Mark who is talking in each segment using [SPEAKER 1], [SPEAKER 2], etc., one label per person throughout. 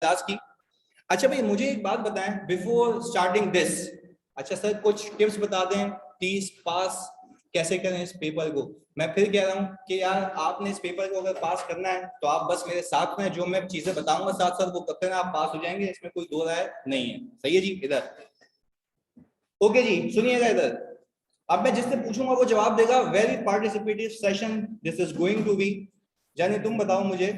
[SPEAKER 1] Class की। अच्छा भाई मुझे एक बात बताएं बिफोर स्टार्टिंग दिस, अच्छा सर कुछ टिप्स बता दें प्लीज, पास कैसे करें इस पेपर को। मैं फिर कह रहा हूँ कि यार आपने इस पेपर को अगर पास करना है तो आप बस मेरे साथ में जो मैं चीजें बताऊंगा साथ साथ वो करते हैं, आप पास हो जाएंगे, इसमें कोई दो राय नहीं है। सही है जी? इधर ओके जी, सुनिएगा इधर। अब मैं जिससे पूछूंगा वो जवाब देगा। Very participative session this is going to be. जाने तुम बताओ मुझे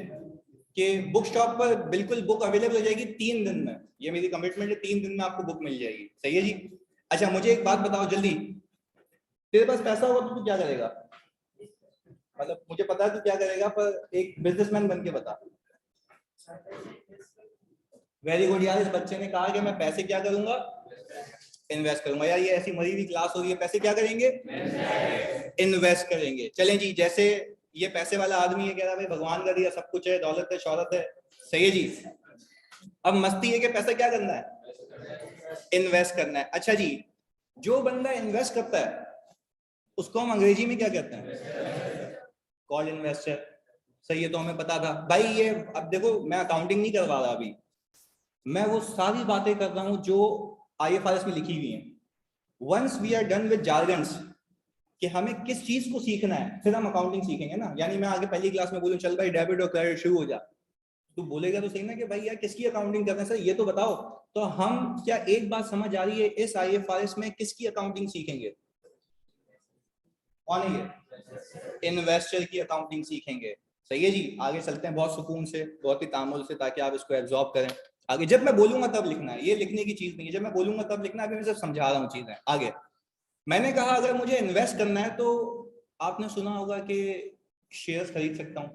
[SPEAKER 1] कि बुक स्टॉप पर बिल्कुल बुक अवेलेबल हो जाएगी 3 दिन में, ये मेरी कमिटमेंट है, 3 दिन में आपको बुक मिल जाएगी। सही है जी? अच्छा मुझे एक बात बताओ जल्दी, तेरे पास पैसा होगा तो तू क्या करेगा? मतलब मुझे पता है तू क्या करेगा, पर एक बिजनेसमैन बन के बता। वेरी गुड यार, इस बच्चे ने कहा कि मैं पैसे क्या करूंगा, इन्वेस्ट करूंगा। यार ये ऐसी मरी हुई क्लास हो रही है, पैसे क्या करेंगे, इन्वेस्ट करेंगे। चलें जी, जैसे ये पैसे वाला आदमी है, कह रहा है भाई भगवान का दिया सब कुछ है, दौलत है, शौहरत है। सही है जी? अब मस्ती है कि पैसा क्या करना है, इन्वेस्ट करना है। अच्छा जी, जो बंदा इन्वेस्ट करता है उसको हम अंग्रेजी में क्या कहते हैं, कॉल इन्वेस्टर। सही है, तो हमें पता था भाई ये। अब देखो मैं अकाउंटिंग नहीं करवा रहा अभी, मैं वो सारी बातें कर रहा हूं जो आईएफआरएस में लिखी हुई हैं। Once we are done with jargons कि हमें किस चीज को सीखना है, फिर हम अकाउंटिंग सीखेंगे ना। यानी मैं आगे पहली क्लास में बोलूं चल भाई डेबिट और क्रेडिट शुरू हो जा, तू बोलेगा तो सही ना कि भाई यार किसकी अकाउंटिंग करना है सर ये तो बताओ। तो हम क्या एक बात समझ आ रही है, इस आईएफआरएस में किसकी अकाउंटिंग सीखेंगे, कौन है ये, इन्वेस्टर की अकाउंटिंग सीखेंगे। सही है जी? आगे चलते हैं बहुत सुकून से, बहुत ही तामुल से, ताकि आप इसको एब्जॉर्ब करें। आगे जब मैं बोलूंगा तब लिखना है, ये लिखने की चीज नहीं है, जब मैं बोलूंगा तब लिखना है। अभी मैं सिर्फ समझा रहा हूँ चीजें। आगे मैंने कहा अगर मुझे इन्वेस्ट करना है तो आपने सुना होगा कि शेयर्स खरीद सकता हूँ,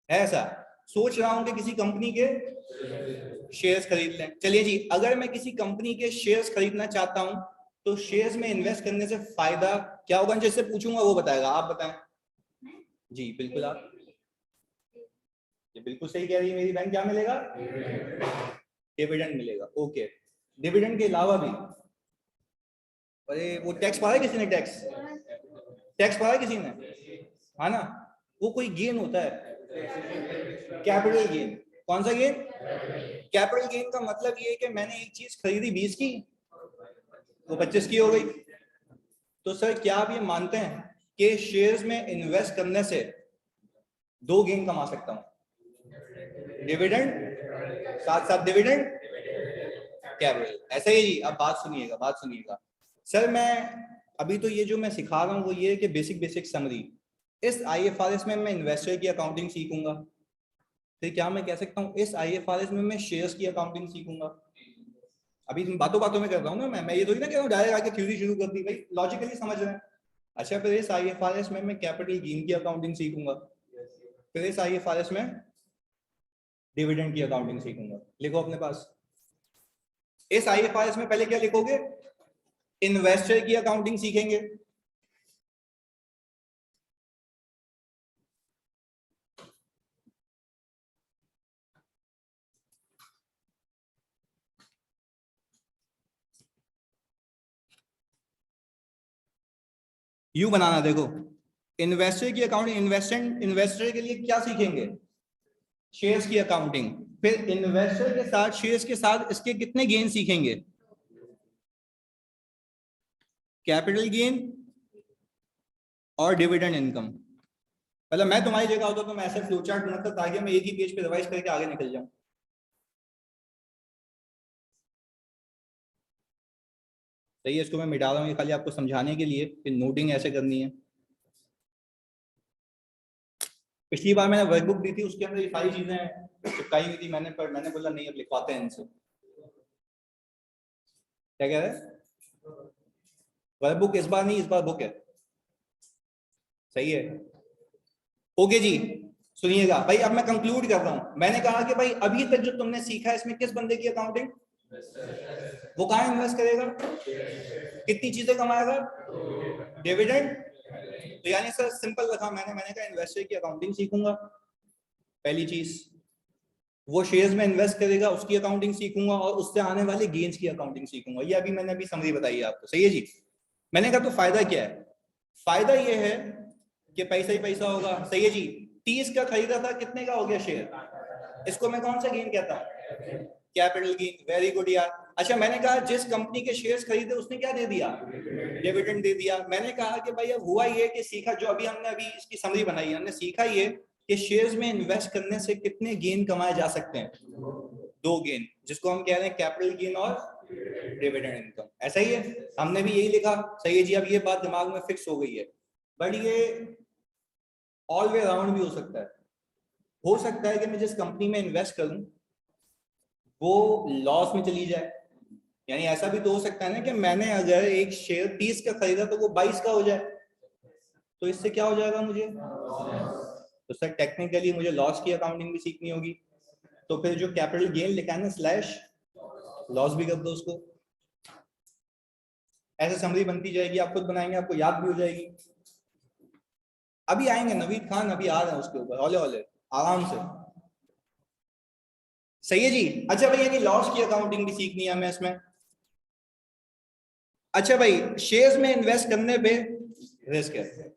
[SPEAKER 1] है ऐसा? सोच रहा हूं कि किसी कंपनी के शेयर्स खरीद लें। चलिए जी, अगर मैं किसी कंपनी के शेयर्स खरीदना चाहता हूं तो शेयर्स में इन्वेस्ट करने से फायदा क्या होगा, जिससे पूछूंगा वो बताएगा। आप बताएं जी। बिल्कुल, आप ये बिल्कुल सही कह रही है मेरी बहन, क्या मिलेगा, डिविडेंड मिलेगा। ओके, डिविडेंड के अलावा भी, अरे वो टैक्स पाया किसी ने, टैक्स टैक्स पाया किसी ने, है ना? वो कोई गेन होता है, कैपिटल गेन। कौन सा गेन, कैपिटल गेन का मतलब ये है कि मैंने एक चीज खरीदी 20 की, वो 25 की हो गई। तो सर क्या आप ये मानते हैं कि शेयर्स में इन्वेस्ट करने से 2 गेन कमा सकता हूं, डिविडेंड साथ साथ डिविडेंड कैपिटल। ऐसा ही जी। अब बात सुनिएगा, बात सुनिएगा सर। मैं अभी तो ये जो मैं सिखा रहा हूँ वो ये है कि बेसिक बेसिक समरी। इस आईएफआरएस में मैं इन्वेस्टर की अकाउंटिंग सीखूंगा, फिर क्या मैं कह सकता हूँ इस आईएफआरएस में मैं शेयर्स की अकाउंटिंग सीखूंगा। अभी बातों बातों में कर रहा हूँ ना मैं ये थोड़ी ना कह रहा हूँ डायरेक्ट आके थ्योरी शुरू कर दी, भाई लॉजिकली समझ रहे हैं। अच्छा, फिर इस आईएफआरएस में मैं कैपिटल गेन की अकाउंटिंग सीखूंगा, फिर इस आईएफआरएस में डिविडेंड की अकाउंटिंग सीखूंगा। लिखो अपने पास, इस आईएफआरएस में पहले क्या लिखोगे, इन्वेस्टर की अकाउंटिंग सीखेंगे, यू बनाना देखो, इन्वेस्टर की अकाउंटिंग, इन्वेस्टर के लिए क्या सीखेंगे, शेयर्स की अकाउंटिंग। फिर इन्वेस्टर के साथ शेयर्स के साथ इसके कितने गेन सीखेंगे, कैपिटल गेन और डिविडेंड इनकम। मतलब मैं तुम्हारी जगह होता तो मैं ऐसे फ्लो चार्ट बनाता ताकि मैं एक ही पेज पे रिवाइज करके आगे निकल जाऊं। सही है, इसको मैं मिटा रहा हूँ खाली आपको समझाने के लिए कि नोटिंग ऐसे करनी है। पिछली बार मैंने वर्कबुक दी थी, उसके अंदर ये सारी चीजें चिपकाई हुई थी मैंने, पर मैंने बोला नहीं अब लिखवाते हैं इनसे। क्या कह रहे हैं, वर्कबुक इस बार नहीं, इस बार बुक है। सही है, ओके जी। सुनिएगा भाई, अब मैं कंक्लूड कर रहा हूं। मैंने कहा कि भाई अभी तक जो तुमने सीखा है इसमें किस बंदे की अकाउंटिंग, वो कहां इन्वेस्ट करेगा, कितनी चीजें कमाएगा, डिविडेंड। तो यानी सर सिंपल रखा मैंने कहा इन्वेस्टर की अकाउंटिंग सीखूंगा, पहली चीज। वो शेयर्स में इन्वेस्ट करेगा उसकी अकाउंटिंग सीखूंगा, और उससे आने वाले गेन्स की अकाउंटिंग सीखूंगा। ये अभी मैंने समरी बताई है आपको। सही है जी? मैंने कहा तो फायदा क्या है, फायदा ये है कि पैसा ही पैसा होगा। सही है जी? 30 का खरीदा था, कितने का हो गया शेयर, इसको मैं कौन सा गेन कहता हूँ? Capital gain. वेरी गुड यार। अच्छा मैंने कहा जिस कंपनी के शेयर्स खरीदे उसने क्या दे दिया? डिविडेंड दे दिया। मैंने कहा कि भाई अब हुआ ये कि सीखा, जो अभी हमने अभी इसकी समरी बनाई, हमने सीखा ये कि शेयर्स में इन्वेस्ट करने से कितने गेन कमाए जा सकते हैं? 2 गेन, जिसको हम कह रहे हैं कैपिटल गेन और डिविडेंड इनकम। ऐसा ही है, हमने भी यही लिखा। सही है जी। अब ये बात दिमाग में फिक्स हो गई है। बट ये ऑल वे राउंड भी हो सकता है। हो सकता है कि मैं जिस कंपनी में इन्वेस्ट करूं वो लॉस में चली जाए। यानी ऐसा भी तो हो सकता है ना कि मैंने अगर एक शेयर 30 का खरीदा तो वो 22 का हो जाए, तो इससे क्या हो जाएगा मुझे? तो सर टेक्निकली मुझे लॉस की अकाउंटिंग भी सीखनी होगी। तो फिर जो कैपिटल गेन लिखा है ना स्लैश लॉस भी कर दो उसको। ऐसे समरी बनती जाएगी, आप खुद बनाएंगे, आपको याद भी हो जाएगी। अभी आएंगे नवीद खान, अभी आ रहे हैं उसके ऊपर, हौले हौले आराम से। सही है जी। अच्छा भाई यानी लॉस की अकाउंटिंग भी सीखनी है हमें इसमें। अच्छा भाई शेयर्स में इन्वेस्ट करने पे रिस्क है।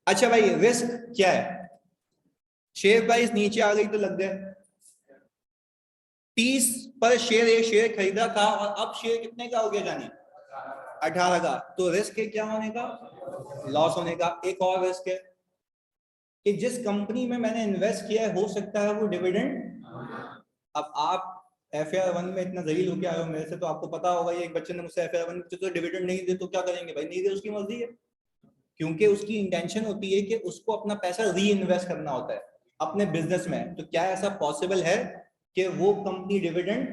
[SPEAKER 1] अच्छा भाई रिस्क क्या है? शेयर प्राइस नीचे आ गई तो लग गए 30 पर शेयर, एक शेयर खरीदा था और अब शेयर कितने का हो गया जानी? 18 का। तो रिस्क है क्या होने का? लॉस होने का। एक और रिस्क है कि जिस कंपनी में मैंने इन्वेस्ट किया है हो सकता है वो डिविडेंड। अब आप FAR 1 में इतना जलील होके आए हो मेरे से, तो आपको पता होगा, ये एक बच्चे ने मुझसे FAR 1 में पूछा तो डिविडेंड नहीं दे तो क्या करेंगे भाई? नहीं दे, उसकी मर्जी है। क्योंकि उसकी इंटेंशन होती है कि उसको अपना पैसा री इन्वेस्ट करना होता है अपने बिजनेस में। तो क्या ऐसा पॉसिबल है कि वो कंपनी डिविडेंड?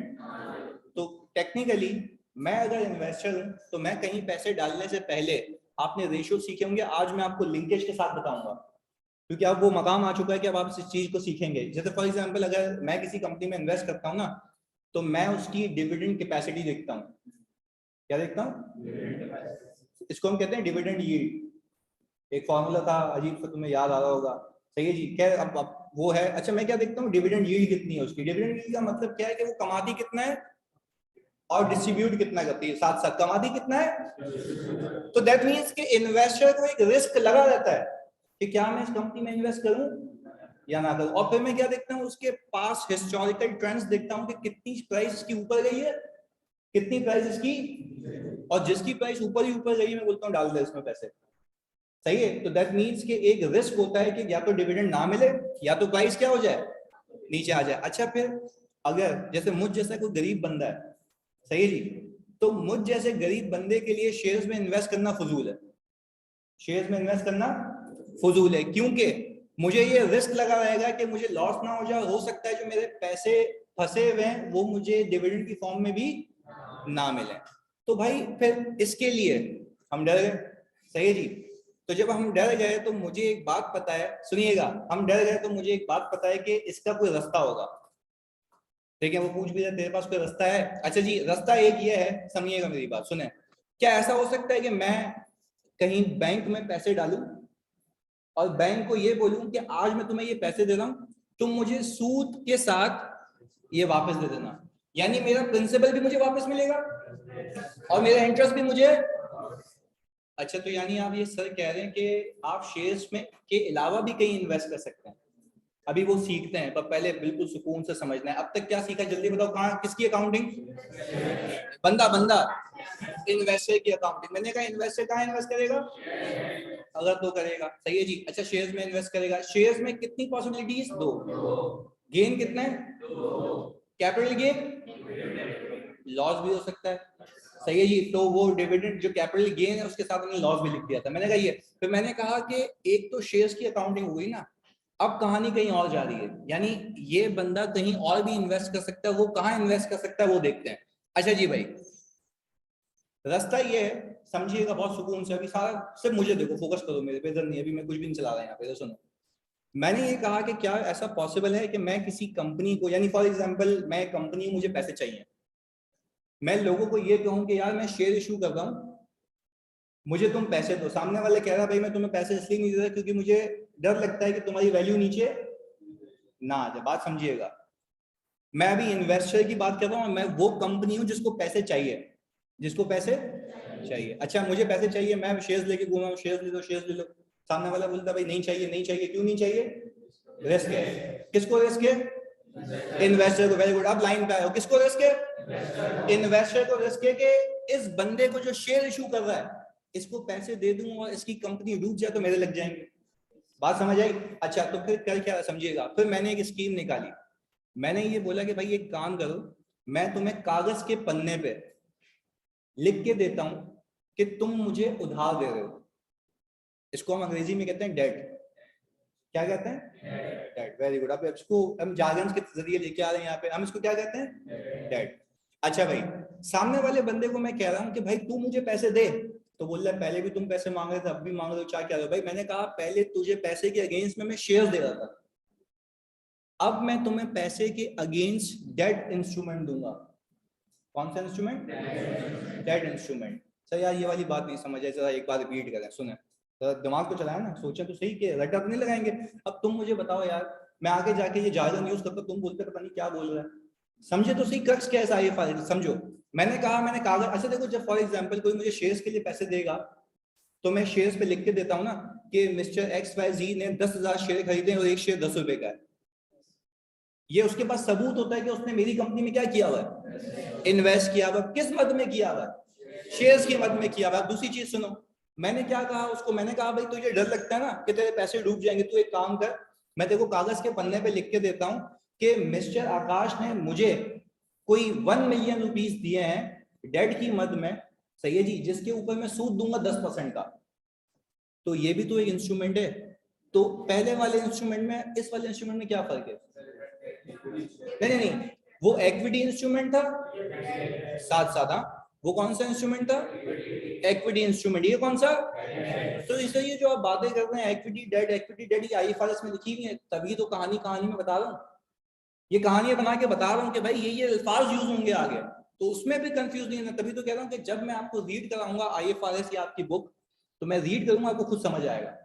[SPEAKER 1] तो टेक्निकली मैं अगर इन्वेस्टर हूं तो मैं कहीं पैसे डालने से पहले आपने रेशियो सीखे होंगे, आज मैं आपको लिंकेज के साथ बताऊंगा, क्योंकि अब वो मकाम आ चुका है कि अब आप इस चीज को सीखेंगे। जैसे फॉर एग्जांपल अगर मैं किसी कंपनी में इन्वेस्ट करता हूँ ना, तो मैं उसकी डिविडेंड कैपेसिटी देखता हूँ। क्या देखता हूँ? इसको हम कहते हैं डिविडेंड यील्ड। एक फॉर्मूला था अजीब सा, तुम्हें याद आ रहा होगा। सही है जी। क्या अब वो है। अच्छा मैं क्या देखता हूँ? डिविडेंड यील्ड कितनी है उसकी। डिविडेंड यील्ड का मतलब क्या है कि वो कमाती कितना है और डिस्ट्रीब्यूट कितना करती है, साथ साथ कमाती कितना है। तो दैट मींस कि इन्वेस्टर को एक रिस्क लगा रहता है कि क्या मैं इस कंपनी में इन्वेस्ट करूं या ना करूं। और फिर मैं क्या देखता हूं? उसके पास हिस्टोरिकल ट्रेंड्स देखता हूं कि कितनी प्राइस इसकी ऊपर गई है, कितनी प्राइस इसकी, और जिसकी प्राइस ऊपर ही ऊपर गई मैं बोलता हूं डाल दे इसमें पैसे। सही है। तो दैट मींस कि एक रिस्क होता है कि या तो डिविडेंड ना मिले या तो प्राइस क्या हो जाए, नीचे आ जाए। अच्छा फिर अगर जैसे मुझ जैसा कोई गरीब बंदा है, सही है जी, तो मुझ जैसे गरीब बंदे के लिए शेयर्स में इन्वेस्ट करना फजूल है। शेयर्स में इन्वेस्ट करना फजूल है क्योंकि मुझे ये रिस्क लगा रहेगा कि मुझे लॉस ना हो जाए। हो सकता है जो मेरे पैसे फंसे हुए हैं वो मुझे डिविडेंड की फॉर्म में भी ना मिले। तो भाई फिर इसके लिए हम डर गए। सही है जी। तो जब हम डर गए तो मुझे एक बात पता है, सुनिएगा, हम डर गए तो मुझे एक बात पता है कि इसका कोई रास्ता होगा। ठीक है, वो पूछ भी रहे तेरे पास कोई रास्ता है? अच्छा जी, रास्ता एक ये है, सुनिएगा मेरी बात सुने। क्या ऐसा हो सकता है कि मैं कहीं बैंक में पैसे डालूं और बैंक को ये बोलूं कि आज मैं तुम्हें ये पैसे दे रहा हूं, तुम मुझे सूद के साथ ये वापस दे देना, यानी मेरा प्रिंसिपल भी मुझे वापस मिलेगा और मेरा इंटरेस्ट भी मुझे। अच्छा तो यानी आप ये सर कह रहे हैं कि आप शेयर्स में के अलावा भी कहीं इन्वेस्ट कर सकते हैं। अभी वो सीखते हैं, पर पहले बिल्कुल सुकून से समझना है। अब तक क्या सीखा जल्दी बताओ? कहाँ किसकी अकाउंटिंग? बंदा बंदा इन्वेस्टर की अकाउंटिंग। मैंने कहा इन्वेस्टर कहाँ इन्वेस्ट करेगा? अगर तो करेगा। सही है जी। अच्छा शेयर्स में इन्वेस्ट करेगा। शेयर्स में कितनी पॉसिबिलिटीज? 2। गेन कितना है? कैपिटल गेन, लॉस भी हो सकता है। सही है जी। तो वो डिविडेंड जो कैपिटल गेन है उसके साथ मैंने लॉस भी लिख दिया था। मैंने कहा ये, फिर मैंने कहा कि एक तो शेयर्स की अकाउंटिंग हो गई ना, अब कहानी कहीं और जा रही है। यानी ये बंदा कहीं और भी इन्वेस्ट कर सकता है, वो कहाँ इन्वेस्ट कर सकता है वो देखते हैं। अच्छा जी भाई, रास्ता ये है, समझिएगा बहुत सुकून से। अभी सारा सिर्फ मुझे देखो, फोकस करो मेरे पे, इधर नहीं, अभी मैं कुछ भी नहीं चला रहा यहाँ पे। सुनो, मैंने ये कहा कि क्या ऐसा पॉसिबल है कि मैं किसी कंपनी को, यानी फॉर एग्जांपल मैं कंपनी, मुझे पैसे चाहिए, मैं लोगों को ये कहूं कि यार मैं शेयर इशू कर रहा हूं, मुझे तुम पैसे दो। सामने वाले कह रहा भाई मैं तुम्हें पैसे इसलिए नहीं दे रहा क्योंकि मुझे डर लगता है कि तुम्हारी वैल्यू नीचे ना आ जाए। बात समझिएगा, मैं अभी इन्वेस्टर की बात कर रहा हूँ, मैं वो कंपनी हूँ जिसको पैसे चाहिए, जिसको पैसे चाहिए। अच्छा मुझे पैसे चाहिए, मैं शेयर्स लेके घूमा हूँ, शेयर्स ले लो शेयर्स ले लो। सामने वाला बोलता भाई नहीं चाहिए, नहीं चाहिए। क्यों नहीं चाहिए? रिस्क है। किसको रिस्क है? इन्वेस्टर को। Very good. अब लाइन पे आए हो, किसको रिस्क है? इन्वेस्टर को रिस्क है कि इस बंदे को जो शेयर इशू कर रहा है, इसको पैसे दे दूं और इसकी कंपनी डूब जाए तो मेरे लग जाएंगे। बात समझ आई? अच्छा, तो फिर कर क्या समझिएगा, फिर मैंने एक स्कीम निकाली। मैंने ये बोला कि भाई एक काम करो, मैं तुम्हें कागज के पन्ने पे लिख के देता हूं कि तुम मुझे उधार दे रहे हो। इसको हम अंग्रेजी में कहते हैं डेट। क्या कहते हैं? डेट। Very good. अब इसको हम जार्गन के जरिए लेके आ रहे हैं यहाँ पे, हम इसको क्या कहते हैं? डेट। अच्छा भाई, सामने वाले बंदे को मैं कह रहा हूं कि भाई तू मुझे पैसे दे, तो बोल रहा है पहले भी तुम पैसे मांग रहे थे, अब भी मांग रहे हो, क्या कह रहे हो? भाई मैंने कहा पहले तुझे पैसे के अगेंस्ट में मैं शेयर दे रहा था, अब मैं तुम्हें पैसे के अगेंस्ट डेट इंस्ट्रूमेंट दूंगा। कौन सा इंस्ट्रूमेंट? Debt instrument. सर यार ये वाली बात नहीं समझ आई, जरा एक बार रिपीट करें, सुने तो दिमाग को चलाया ना, सोचें तो सही के रट्टा तो नहीं लगाएंगे। अब तुम मुझे बताओ यार, मैं आगे जाके ये जार्गन यूज करता, तुम बोलते पता नहीं क्या बोल रहा है। समझे तो सही क्रक्स क्या है ये समझो। मैंने कहा मैंने कागज, अच्छा देखो, जब फॉर एग्जांपल कोई मुझे शेयर्स के लिए पैसे देगा, तो मैं शेयर्स पे लिख के देता हूँ ना कि मिस्टर XYZ ने 10,000 शेयर खरीदे और एक शेयर 10 रुपए का है। ये उसके पास सबूत होता है कि उसने मेरी कंपनी में क्या किया हुआ है? इन्वेस्ट किया हुआ। किस मद में किया हुआ है? शेयर्स के मद में किया हुआ। दूसरी चीज सुनो, मैंने क्या कहा उसको, मैंने कहा भाई तुझे डर लगता है ना कि तेरे पैसे डूब जाएंगे, तू एक काम कर, मैं तेरे को कागज के पन्ने पे लिख के देता हूं कि मिस्टर आकाश ने मुझे कोई 1 मिलियन रुपीस दिए हैं डेट की मद में, सही है जी, जिसके ऊपर मैं सूद दूंगा 10% का। तो ये भी तो एक इंस्ट्रूमेंट है। तो पहले वाले इंस्ट्रूमेंट में इस वाले इंस्ट्रूमेंट में क्या फर्क है? नहीं नहीं नहीं, वो इक्विटी इंस्ट्रूमेंट था, साथ साधा। वो कौन सा इंस्ट्रूमेंट था? Equity instrument. ये कौन सा? तो इससे ये जो आप बातें कर रहे हैं इक्विटी डेट, ये आईएफआरएस में लिखी हुई है, तभी तो कहानी में बता रहा हूँ। ये कहानियां बना के बता रहा हूँ कि भाई ये अल्फाज यूज होंगे आगे, तो उसमें भी कंफ्यूज नहीं है। तभी तो कह रहा हूँ कि जब मैं आपको रीड कराऊंगा आईएफआरएस या आपकी बुक, तो मैं रीड करूंगा, आपको खुद समझ आएगा।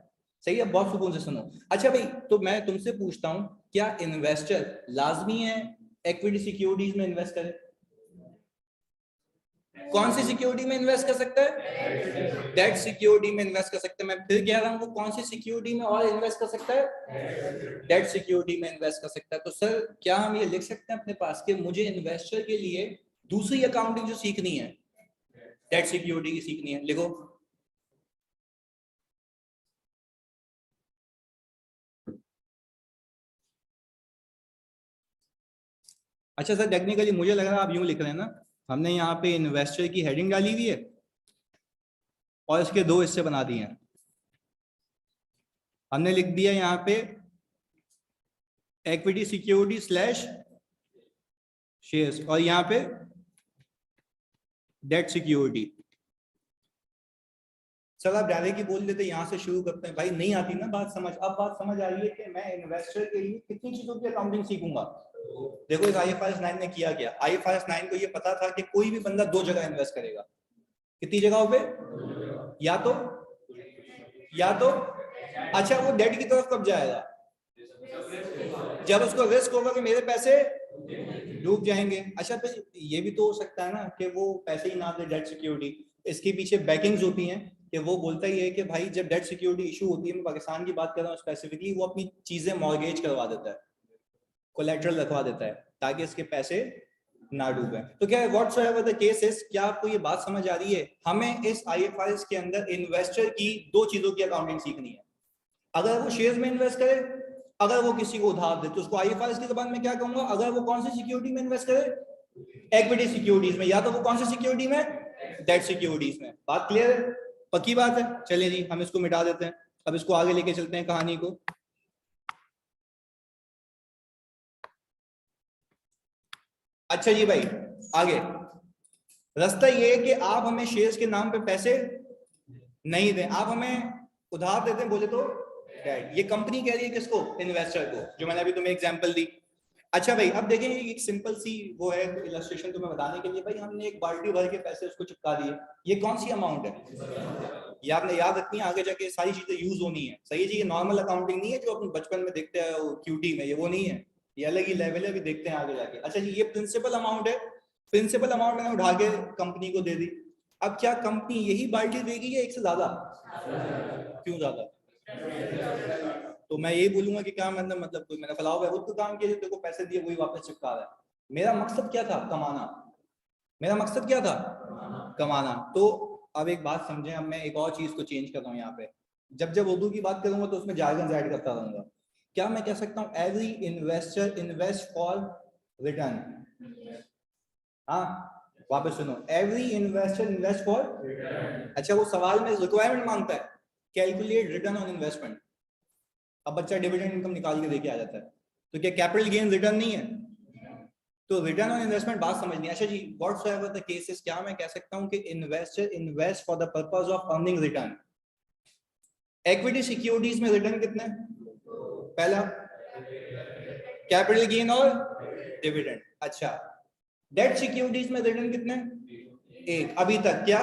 [SPEAKER 1] सही है, बहुत सुकून से सुनो। अच्छा भाई, तो मैं तुमसे पूछता हूँ, क्या इन्वेस्टर लाजमी है इक्विटी सिक्योरिटीज में इन्वेस्ट करे? कौन सी सिक्योरिटी में इन्वेस्ट कर सकता है? डेट सिक्योरिटी में इन्वेस्ट कर सकता है। मैं फिर कह रहा हूँ, वो कौन सी सिक्योरिटी में और इन्वेस्ट कर सकता है? डेट सिक्योरिटी में इन्वेस्ट कर सकता है। तो सर क्या हम ये लिख सकते हैं अपने पास कि मुझे इन्वेस्टर के लिए दूसरी अकाउंटिंग जो सीखनी है, डेट सिक्योरिटी की सीखनी है? लिखो। अच्छा सर, टेक्निकली मुझे लग रहा है आप यूं लिख रहे हैं ना, हमने यहाँ पे इन्वेस्टर की हेडिंग डाली हुई है और इसके दो हिस्से बना दिए हैं। हमने लिख दिया यहाँ पे इक्विटी सिक्योरिटी स्लैश शेयर्स, और यहाँ पे डेट सिक्योरिटी। सर आप डायरेक्ट ही बोल देते, यहाँ से शुरू करते हैं। भाई नहीं आती ना बात समझ। अब बात समझ आ रही है कि मैं इन्वेस्टर के लिए कितनी चीजों की अकाउंटिंग सीखूंगा। देखो इस IFRS 9 ने किया क्या, IFRS 9 को ये पता था कि कोई भी बंदा दो जगह इन्वेस्ट करेगा। कितनी जगहों पे? या तो अच्छा, वो डेट की तरफ कब जाएगा? जब उसको रिस्क होगा कि मेरे पैसे डूब जाएंगे। अच्छा तो ये भी तो हो सकता है ना कि वो पैसे ही ना दे डेट सिक्योरिटी, इसके पीछे बैकिंग्स होती हैं कि वो बोलता ही है कि भाई जब डेट सिक्योरिटी इशू होती है, मैं पाकिस्तान की बात कर रहा हूँ स्पेसिफिकली, वो अपनी चीजें मॉर्गेज करवा देता है, कोलेटरल रखवा देता है ताकि इसके पैसे ना डूबे। तो क्या व्हाटसोएवर द केस इज, क्या आपको ये बात समझ आ रही है? हमें इस IFRS के अंदर इन्वेस्टर की दो चीजों की अकाउंटिंग सीखनी है। अगर वो शेयर्स में इन्वेस्ट करे, अगर वो किसी को उधार दे, तो उसको IFRS की जबान में क्या कहूंगा? अगर वो कौन सी सिक्योरिटी में इन्वेस्ट करे? इक्विटी सिक्योरिटीज में, या तो वो कौन सी सिक्योरिटी में? डेट सिक्योरिटीज में। बात क्लियर है? पक्की बात है। चलिए जी, हम इसको मिटा देते हैं, अब इसको आगे लेके चलते हैं कहानी को। अच्छा जी भाई, आगे रास्ता ये है कि आप हमें शेयर्स के नाम पे पैसे नहीं दें, आप हमें उधार देते हैं, बोले तो डेट। ये कंपनी कह रही है किसको? इन्वेस्टर को, जो मैंने अभी तुम्हें एग्जांपल दी। अच्छा भाई, अब देखें एक सिंपल सी वो है इलस्ट्रेशन तुम्हें बताने के लिए। भाई हमने एक बाल्टी भर के पैसे उसको चिपका दिए, ये कौन सी अमाउंट है? ये आपने याद रखनी है, आगे जाके सारी चीजें यूज होनी है। सही है जी, ये नॉर्मल अकाउंटिंग नहीं है जो अपन बचपन में देखते हैं QT में, ये वो नहीं है, ये अलग ही लेवल है, अभी देखते हैं आगे जाके। अच्छा जी, ये प्रिंसिपल अमाउंट है। प्रिंसिपल अमाउंट मैंने उठा के कंपनी को दे दी। अब क्या कंपनी यही बाल्टी देगी या एक से ज्यादा? क्यों ज्यादा? तो मैं यही बोलूंगा कि क्या मतलब कोई मैंने फलाओ बहबूद का काम किया जो तेरे को पैसे दिए वही वापस चिपका रहा है। मेरा मकसद क्या था? कमाना। मेरा मकसद क्या था? कमाना। तो अब एक बात समझें, अब मैं एक और चीज को चेंज कर रहा हूँ यहाँ पे। जब जब उर्दू की बात करूंगा तो उसमें जार्गन ऐड करता रहूंगा। क्या मैं कह सकता हूँ every investor invest for return? हाँ, वापस सुनो, एवरी इन्वेस्टर इन्वेस्ट फॉर। अच्छा, वो सवाल में रिक्वायरमेंट मांगता है, कैलकुलेट रिटर्न ऑन इन्वेस्टमेंट। अब बच्चा डिविडेंड इनकम निकाल के लेके आ जाता है, तो क्या कैपिटल गेन रिटर्न नहीं है? तो रिटर्न ऑन इन्वेस्टमेंट बात समझनी। अच्छा जी, व्हाटसोएवर द केसेस, क्या मैं कह सकता हूं कि investor invest for the purpose of earning return. Equity securities में रिटर्न कितने? पहला कैपिटल गेन और डिविडेंड। अच्छा, डेट सिक्योरिटीज में रिटर्न कितने? एक। अभी तक क्या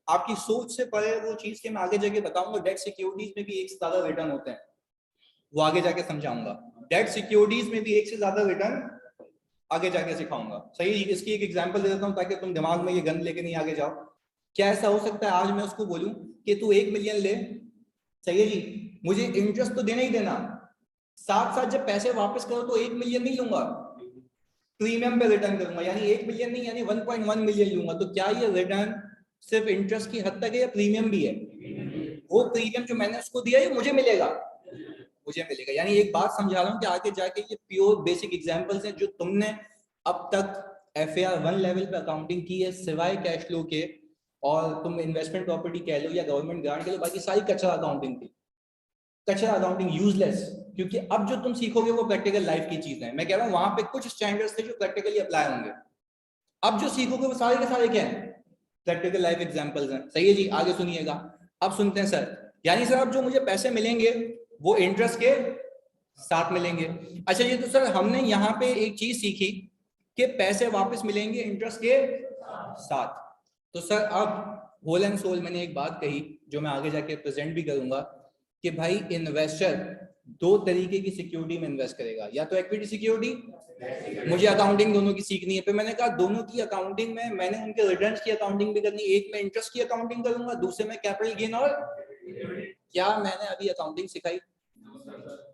[SPEAKER 1] आपकी सोच से परे वो चीज के मैं आगे जाके बताऊंगा, डेट सिक्योरिटीज में भी एक से ज्यादा रिटर्न होते हैं, वो आगे जाके समझाऊंगा। डेट सिक्योरिटीज में भी एक से ज्यादा रिटर्न आगे जाके सिखाऊंगा। सही, इसकी एक एग्जांपल दे देता हूं ताकि तुम दिमाग में ये गन लेके नहीं आगे जाओ। क्या ऐसा हो सकता है आज मैं उसको बोलूं कि तू 1 मिलियन ले, सही है जी, मुझे इंटरेस्ट तो देना ही देना, साथ साथ जब पैसे वापस करो तो 1 मिलियन नहीं लूंगा, प्रीमियम पे रिटर्न करूंगा, यानी 1 मिलियन नहीं यानी 1.1 मिलियन लूंगा। तो क्या ये रिटर्न सिर्फ इंटरेस्ट की हद तक है या प्रीमियम भी है? वो प्रीमियम जो मैंने उसको दिया है मुझे मिलेगा, मुझे मिलेगा। यानी एक बात समझा रहा हूं कि आगे जाके ये प्योर बेसिक एग्जांपल्स हैं जो तुमने अब तक FAR 1 लेवल पे अकाउंटिंग की है सिवाय कैश फ्लो के, और तुम इन्वेस्टमेंट प्रॉपर्टी कह लो या गवर्नमेंट ग्रांट कह लो, बाकी सारी कचरा अकाउंटिंग थी, कचरा अकाउंटिंग, यूजलेस। क्योंकि अब जो तुम सीखोगे वो प्रैक्टिकल लाइफ की चीज है। मैं कह रहा हूं वहां पे कुछ स्टैंडर्ड्स थे जो प्रैक्टिकली अप्लाई होंगे, अब जो सीखोगे वो सारे के सारे क्या है? प्रैक्टिकल लाइफ एग्जांपल्स हैं। सही है जी, आगे सुनिएगा। अब सुनते हैं सर, यानी सर अब जो मुझे पैसे मिलेंगे वो इंटरेस्ट के साथ मिलेंगे। अच्छा ये तो सर हमने यहाँ पे एक चीज सीखी कि पैसे वापस मिलेंगे इंटरेस्ट के साथ। तो सर अब होल एंड सोल मैंने एक बात कही जो मैं आगे जाके प्रेजेंट भी करूंगा कि भाई इन्वेस्टर 2 तरीके की सिक्योरिटी में इन्वेस्ट करेगा, या तो इक्विटी सिक्योरिटी, मुझे अकाउंटिंग दोनों की सीखनी है। फिर मैंने कहा दोनों की अकाउंटिंग में मैंने उनके रिटर्न्स की अकाउंटिंग भी करनी, एक में इंटरेस्ट की अकाउंटिंग करूंगा, दूसरे में कैपिटल गेन। और क्या मैंने अभी अकाउंटिंग सिखाई?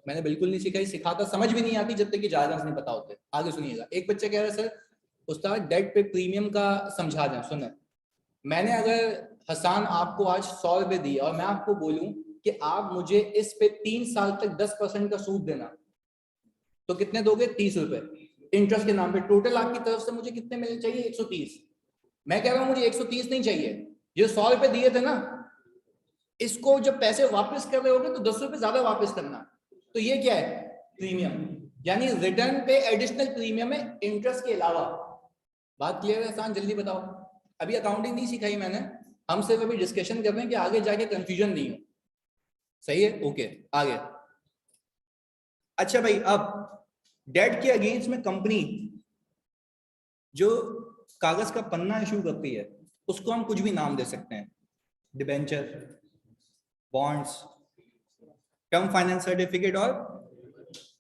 [SPEAKER 1] मैंने बिल्कुल नहीं सिखाई, सिखाता समझ भी नहीं आती जब तक कि जायदाद नहीं पता होते। आगे सुनिएगा, एक बच्चा कह रहा है सर उस्ताद डेट पे प्रीमियम का समझा दें। सुने, मैंने अगर हसन आपको आज 100 रुपए दिए और मैं आपको बोलूं कि आप मुझे इस पे 3 साल तक 10% का सूद देना, तो कितने दोगे? 30 रुपए इंटरेस्ट के नाम पे। टोटल आपकी तरफ से मुझे कितने मिलने चाहिए? 130। मैं कह रहा हूं मुझे 130 नहीं चाहिए, ये 100 रुपए दिए थे ना, इसको जब पैसे वापस कर रहे होगे तो 10 रुपए ज्यादा वापस करना। तो ये क्या है? प्रीमियम, यानी रिटर्न पे एडिशनल प्रीमियम है इंटरेस्ट के अलावा। बात क्लियर है? आसान, जल्दी बताओ। अभी अकाउंटिंग नहीं सिखाई मैंने, हम सिर्फ अभी डिस्कशन कर रहे हैं कि आगे जाके कंफ्यूजन नहीं हो। सही है, ओके आगे। अच्छा भाई, अब डेट के अगेंस्ट में कंपनी जो कागज का पन्ना इशू करती है उसको हम कुछ भी नाम दे सकते हैं, debenture, bonds, term finance certificate और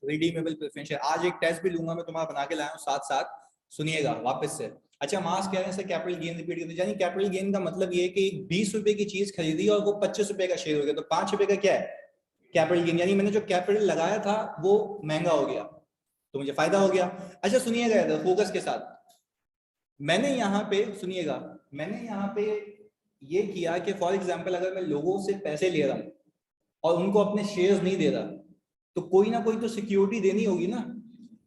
[SPEAKER 1] रिडीमेबल प्रेफरेंस शेयर। आज एक टेस्ट भी लूंगा मैं, तुम्हारा बना के लाया हूं, साथ साथ सुनिएगा वापस से। अच्छा, मास कह रहे हैं कैपिटल गेन रिपीट करते, यानी कैपिटल गेन का मतलब ये है कि 20 रुपए की चीज खरीदी और वो 25 रुपए का शेयर हो गया, तो 5 रुपए का क्या है? Capital gain. यानी मैंने जो कैपिटल लगाया था वो महंगा हो गया तो मुझे फायदा हो गया। अच्छा सुनिएगा इधर फोकस के साथ, मैंने यहाँ पे सुनिएगा, मैंने यहाँ पे ये किया कि फॉर एग्जाम्पल अगर मैं लोगों से पैसे ले रहा हूँ और उनको अपने शेयर्स नहीं दे रहा, तो कोई ना कोई तो सिक्योरिटी देनी होगी ना।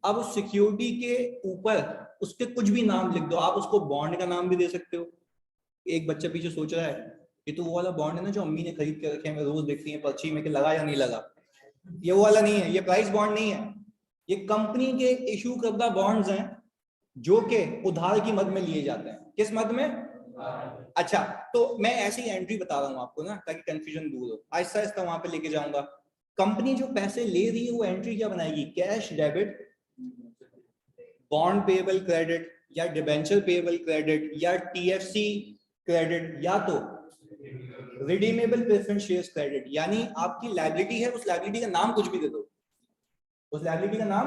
[SPEAKER 1] अब उस सिक्योरिटी के ऊपर उसके कुछ भी नाम लिख दो, आप उसको बॉन्ड का नाम भी दे सकते हो। एक बच्चा पीछे सोच रहा है ये तो वो वाला बॉन्ड है ना जो अम्मी ने खरीद के रखे हैं, रोज देखती है पर्ची में कि लगा या नहीं लगा। ये वो वाला नहीं है, ये प्राइस बॉन्ड नहीं है, ये कंपनी के इशू करदा बॉन्ड्स हैं जो कि उधार की मद में लिए जाते हैं। किस मद में? अच्छा, तो मैं ऐसी एंट्री बता रहा हूं आपको ना ताकि कंफ्यूजन दूर हो, आहिस्ता आहिस्ता वहां पे लेके जाऊंगा। कंपनी जो पैसे ले रही है वो एंट्री क्या बनाएगी? Cash debit, bond payable credit, या डिबेंचर पेएबल क्रेडिट, या TFC क्रेडिट, या तो रिडीमेबल प्रेफरेंस शेयर्स क्रेडिट। यानी आपकी लायबिलिटी है, उस लायबिलिटी का नाम कुछ भी दे दो, उस लायबिलिटी का नाम।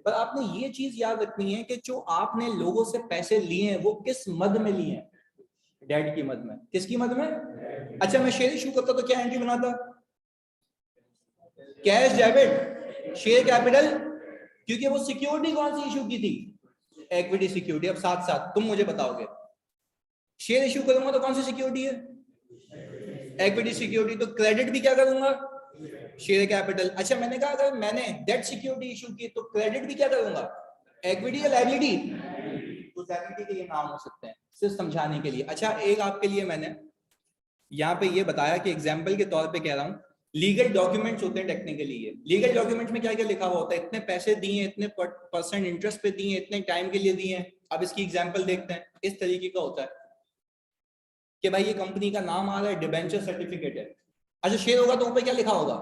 [SPEAKER 1] पर आपने ये चीज याद रखनी है कि जो आपने लोगों से पैसे लिए हैं वो किस मद में लिए हैं? डेट की मद में। किसकी मद में? अच्छा, मैं शेयर इशू करता तो क्या एंट्री बनाता? कैश डेबिट शेयर कैपिटल, क्योंकि वो सिक्योरिटी कौन सी इशू की थी, इक्विटी सिक्योरिटी। अब साथ साथ तुम मुझे बताओगे शेयर इशू करूंगा तो कौन सी सिक्योरिटी है, इक्विटी सिक्योरिटी। तो क्रेडिट भी क्या करूंगा, शेयर कैपिटल। अच्छा मैंने कहा अगर मैंने डेट सिक्योरिटी इशू की तो क्रेडिट भी क्या करूंगा, इक्विटी या लायबिलिटी, तो लायबिलिटी के ये नाम हो सकते हैं सिर्फ समझाने के लिए। अच्छा एक आपके लिए मैंने यहाँ पे ये बताया कि एग्जाम्पल के तौर पे कह रहा हूँ, लीगल डॉक्यूमेंट्स होते हैं टेक्निकली। ये लीगल डॉक्यूमेंट्स में क्या क्या लिखा हुआ होता है, इतने पैसे दिए, इतने परसेंट इंटरेस्ट पे दिए, इतने टाइम के लिए दिए। अब इसकी एग्जाम्पल देखते हैं। इस तरीके का होता है कि भाई ये कंपनी का नाम आ रहा है, डिबेंचर सर्टिफिकेट है। अच्छा शेयर होगा तो ऊपर क्या लिखा होगा,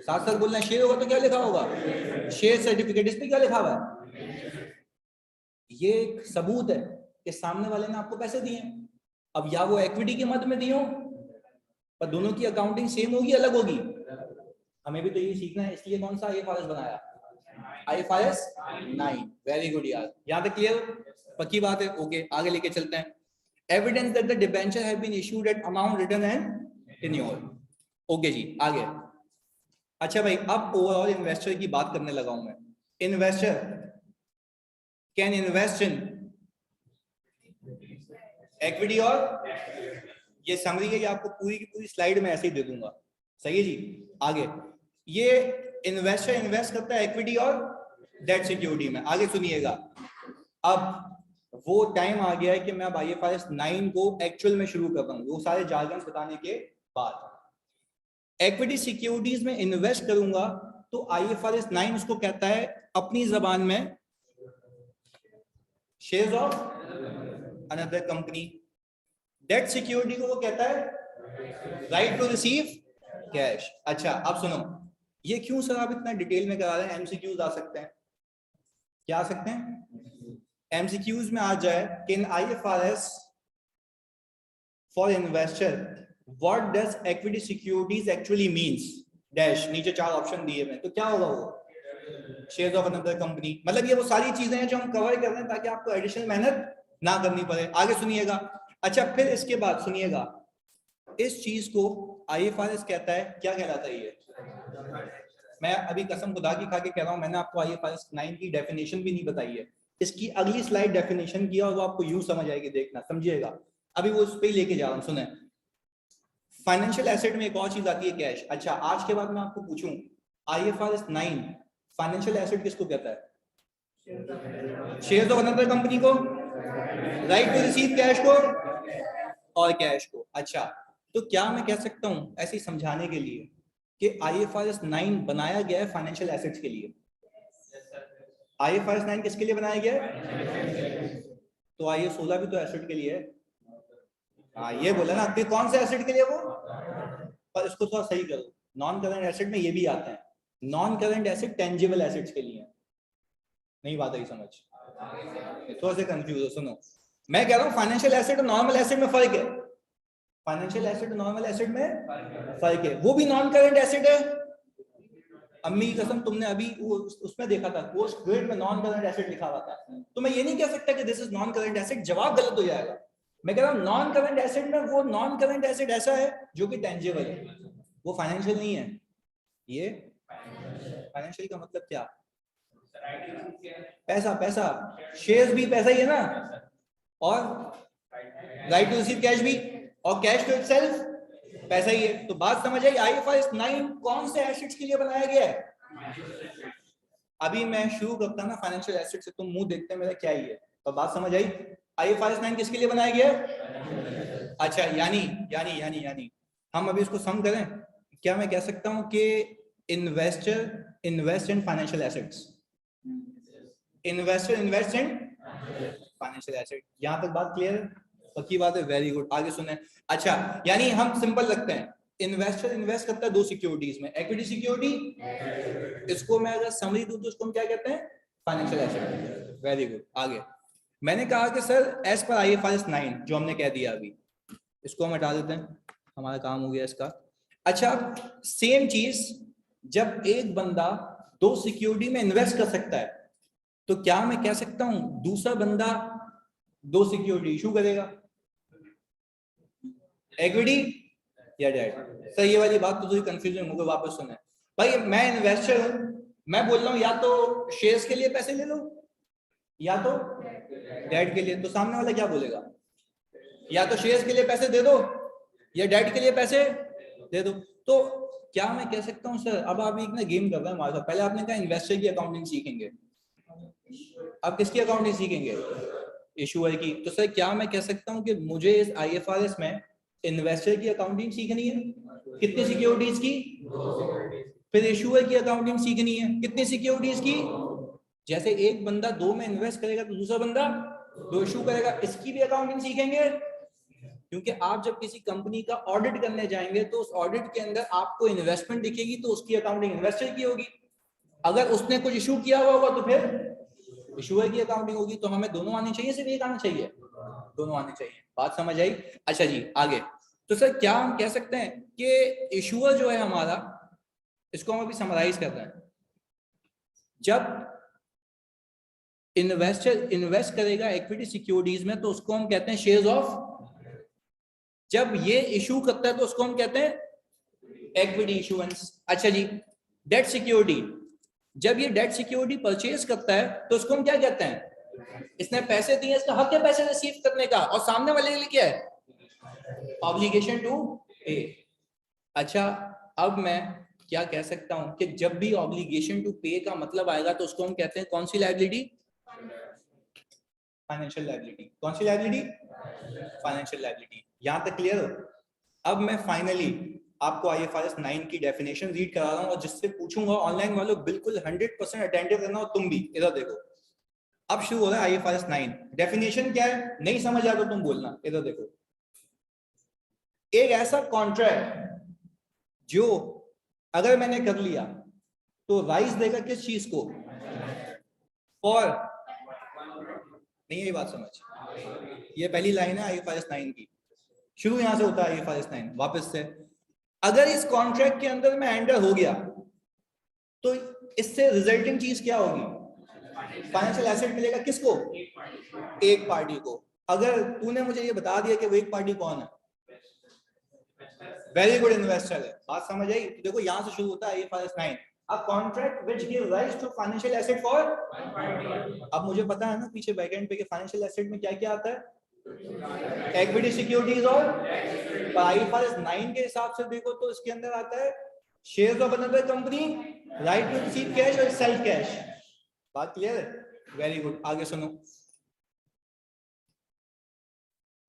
[SPEAKER 1] साथ साथ बोलना है, शेयर होगा तो क्या लिखा होगा, शेयर सर्टिफिकेट। इस पे क्या लिखा हुआ है, ये एक सबूत है कि सामने वाले ने आपको पैसे दिए। अब या वो इक्विटी के मद में दिए हो, पर दोनों की अकाउंटिंग सेम होगी अलग होगी, हमें भी तो ये सीखना है। इसलिए कौन सा आईएफआरएस बनाया, आईएफआरएस 9। वेरी गुड यार, यहाँ तक क्लियर, पक्की बात है। ओके आगे लेके चलते हैं। Evidence that the debenture have been issued at amount written and tenure. Okay जी आगे। अच्छा भाई अब ओवरऑल इन्वेस्टर की बात करने लगा हूं मैं। Investor can invest in equity, और ये समरी है, ये आपको पूरी की पूरी स्लाइड में ऐसे ही दे दूंगा। सही है जी आगे। ये इन्वेस्टर इन्वेस्ट करता है इक्विटी और डेट सिक्योरिटी में। आगे सुनिएगा, अब वो टाइम आ गया है कि मैं अब आईएफआरएस 9 को एक्चुअल में शुरू कर रहा हूं, वो सारे जार्गन्स बताने के बाद। इक्विटी सिक्योरिटीज में इन्वेस्ट करूंगा तो आईएफआरएस 9 उसको कहता है अपनी जबान में shares of another company. Debt security को वो कहता है राइट टू रिसीव कैश। अच्छा अब सुनो, ये क्यों सर आप इतना डिटेल में करा रहे हैं, एमसीक्यूज आ सकते हैं। क्या आ सकते हैं, एमसीक्यूज में आ जाए कि in IFRS for investor what does equity securities actually means dash, नीचे 4 ऑप्शन दिए हैं, तो क्या होगा वो शेयर्स ऑफ अनदर कंपनी। मतलब ये वो सारी चीजें हैं जो हम कवर कर रहे हैं ताकि आपको एडिशनल मेहनत ना करनी पड़े। आगे सुनिएगा। अच्छा फिर इसके बाद सुनिएगा, इस चीज को आईएफआरएस कहता है, क्या कहलाता है ये, मैं अभी कसम खुदा की खा के कह रहा हूं, मैंने आपको आईएफआरएस 9 की डेफिनेशन भी नहीं बताई है। इसकी अगली स्लाइड डेफिनेशन की और वो आपको यूं समझ आएगी, देखना समझिएगा। अभी वो उस पे ही लेके जा रहा हूं, सुने। फाइनेंशियल एसेट में एक और चीज आती है कैश। अच्छा आज के बाद मैं आपको पूछूं आईएफआरएस 9 फाइनेंशियल एसेट किसको कहता है, शेयर्स ऑफ अनदर कंपनी को, राइट टू रिसीव कैश को, और कैश को। अच्छा तो क्या मैं कह सकता हूं ऐसे ही समझाने के लिए कि आईएफआरएस 9 बनाया गया है फाइनेंशियल एसेट्स के लिए। आईएफआरएस 9 किसके लिए बनाया गया है, तो आईए 16 भी तो एसेट के लिए है। हाँ ये बोला ना कि कौन से एसेट के लिए वो, पर इसको थोड़ा सही करो, नॉन करंट एसेट में ये भी आते हैं। Non current asset tangible assets के लिए। नहीं बात आई समझ, थोड़ा सा कंफ्यूज हो। सुनो मैं कह रहा हूँ फाइनेंशियल एसेट और नॉर्मल एसेट में फर्क है। फाइनेंशियल एसेट और नॉर्मल एसेट में फर्क है, वो भी नॉन करंट एसेट है। अम्मी की कसम तुमने अभी वो उसमें देखा था, पोस्ट ग्रेड में नॉन करंट एसेट लिखा हुआ था। तो मैं ये नहीं कह सकता कि this is non current asset, जवाब गलत हो जाएगा। मैं कह रहा हूँ नॉन करंट एसेट में वो नॉन करंट एसेट ऐसा है जो कि टेंजिबल है, वो फाइनेंशियल नहीं है। ये फाइनेंशियल का मतलब क्या, पैसा, पैसा, शेयर्स भी पैसा ही है ना, और राइट टू रिसीव कैश भी, और कैश टू इटसेल्फ पैसा ही है। तो बात समझ आई, आईएफआरएस 9 कौन से एसेट्स के लिए बनाया गया है। अभी मैं शुरू करता ना फाइनेंशियल एसेट से, तुम मुंह देखते मेरा क्या ही है, तो बात समझ आई। आईएफआरएस 9 किसके लिए बनाया गया है। अच्छा यानी यानी यानी यानी हम अभी इसको सम करें, क्या मैं कह सकता हूं कि investor invest in financial assets, investor invest in financial asset. यहां तक बात क्लियर है, पक्की बात है, वेरी गुड। आगे सुने। अच्छा यानी हम सिंपल रखते हैं, इन्वेस्टर इन्वेस्ट करता है 2 सिक्योरिटीज में, इक्विटी सिक्योरिटी, इसको मैं अगर समरी दूं तो इसको हम क्या कहते हैं, फाइनेंशियल एसेट। Very good. आगे मैंने कहा कि सर एज पर आईएफआरएस 9 जो हमने कह दिया अभी, इसको हम हटा देते हैं, हमारा काम हो गया इसका। अच्छा सेम चीज जब एक बंदा 2 सिक्योरिटी में इन्वेस्ट कर सकता है, तो क्या मैं कह सकता हूं दूसरा बंदा 2 सिक्योरिटी इशू करेगा, इक्विटी या डेट। सर ये वाली बात तो थोड़ी कंफ्यूजन होगी, वापस सुने। भाई मैं इन्वेस्टर हूं, मैं बोल रहा हूँ या तो शेयर्स के लिए पैसे ले लो या तो डेट के लिए, तो सामने वाला क्या बोलेगा? या तो शेयर्स के लिए पैसे दे दो या डेट के लिए पैसे दे दो। तो क्या मैं कह सकता हूँ सर, अब आप एक ना गेम कर रहे हैं हमारे साथ। पहले आपने कहा इन्वेस्टर की अकाउंटिंग सीखेंगे, अब किसकी अकाउंटिंग सीखेंगे? इशूअर की। तो सर क्या मैं कह सकता हूँ कि मुझे इस आईएफआरएस में इन्वेस्टर की अकाउंटिंग सीखनी है, कितनी सिक्योरिटीज की? फिर इशूअर की अकाउंटिंग सीखनी है, कितनी सिक्योरिटीज की? जैसे एक बंदा 2 में इन्वेस्ट करेगा तो दूसरा बंदा 2 इशू करेगा, इसकी भी अकाउंटिंग सीखेंगे। क्योंकि आप जब किसी कंपनी का ऑडिट करने जाएंगे तो उस ऑडिट के अंदर आपको इन्वेस्टमेंट दिखेगी तो उसकी अकाउंटिंग इन्वेस्टर की होगी, अगर उसने कुछ इशू किया हुआ होगा तो फिर इशूअर की अकाउंटिंग होगी। तो हमें दोनों आनी चाहिए, सिर्फ एक आना चाहिए? दोनों आने चाहिए। बात समझ आई? अच्छा जी आगे। तो सर क्या हम कह सकते हैं कि इशूअर जो है हमारा, इसको हम अभी समराइज कर रहे हैं। जब इन्वेस्टर इन्वेस्ट करेगा इक्विटी सिक्योरिटीज में तो उसको हम कहते हैं शेयर्स ऑफ। जब ये इशू करता है तो उसको हम कहते हैं इक्विटी इशूएंस। अच्छा जी, डेट सिक्योरिटी, जब ये डेट सिक्योरिटी परचेज करता है तो उसको हम क्या कहते हैं? इसने पैसे दिए, इसका हक है पैसे रिसीव करने का, और सामने वाले के लिए क्या है? Obligation to pay. अच्छा, अब मैं क्या कह सकता हूं कि जब भी ऑब्लिगेशन टू पे का मतलब आएगा तो उसको हम कहते हैं कौन सी लायबिलिटी? Financial liability. कौन सी लायबिलिटी? Financial liability. यहां तक क्लियर हो? अब मैं फाइनली आपको आईएफआरएस 9 की डेफिनेशन रीड करा रहा हूं, और जिससे पूछूंगा ऑनलाइन वालों बिल्कुल 100% अटेंटिव रहना, और तुम भी इधर देखो। अब शुरू हो रहा है आईएफआरएस 9। डेफिनेशन क्या है, नहीं समझ आया तो तुम बोलना। इधर देखो, एक ऐसा कॉन्ट्रैक्ट जो अगर मैंने कर लिया तो राइज देगा किस चीज को? फॉर, नहीं ये बात समझ, ये पहली लाइन है आईएफआरएस 9 की, शुरू यहां से होता है आईएफआरएस 9। वापस से, अगर इस कॉन्ट्रैक्ट के अंदर मैं एंटर हो गया तो इससे रिजल्टिंग चीज क्या होगी? फाइनेंशियल एसेट मिलेगा किसको? एक पार्टी को। अगर तूने मुझे ये बता दिया कि वो एक पार्टी कौन है, वेरी गुड, इन्वेस्टर है। बात समझ आई? तो देखो यहां से शुरू होता है IFRS 9, a contract which give rise to financial asset for. अब मुझे पता है ना पीछे बैकएंड पे कि फाइनेंशियल एसेट में क्या क्या आता है? इक्विटी सिक्योरिटीज और। आईएफआरएस 9 के हिसाब से देखो तो इसके अंदर आता है shares of another company, right to receive cash और सेल कैश। बात क्लियर है? Very good. आगे सुनो,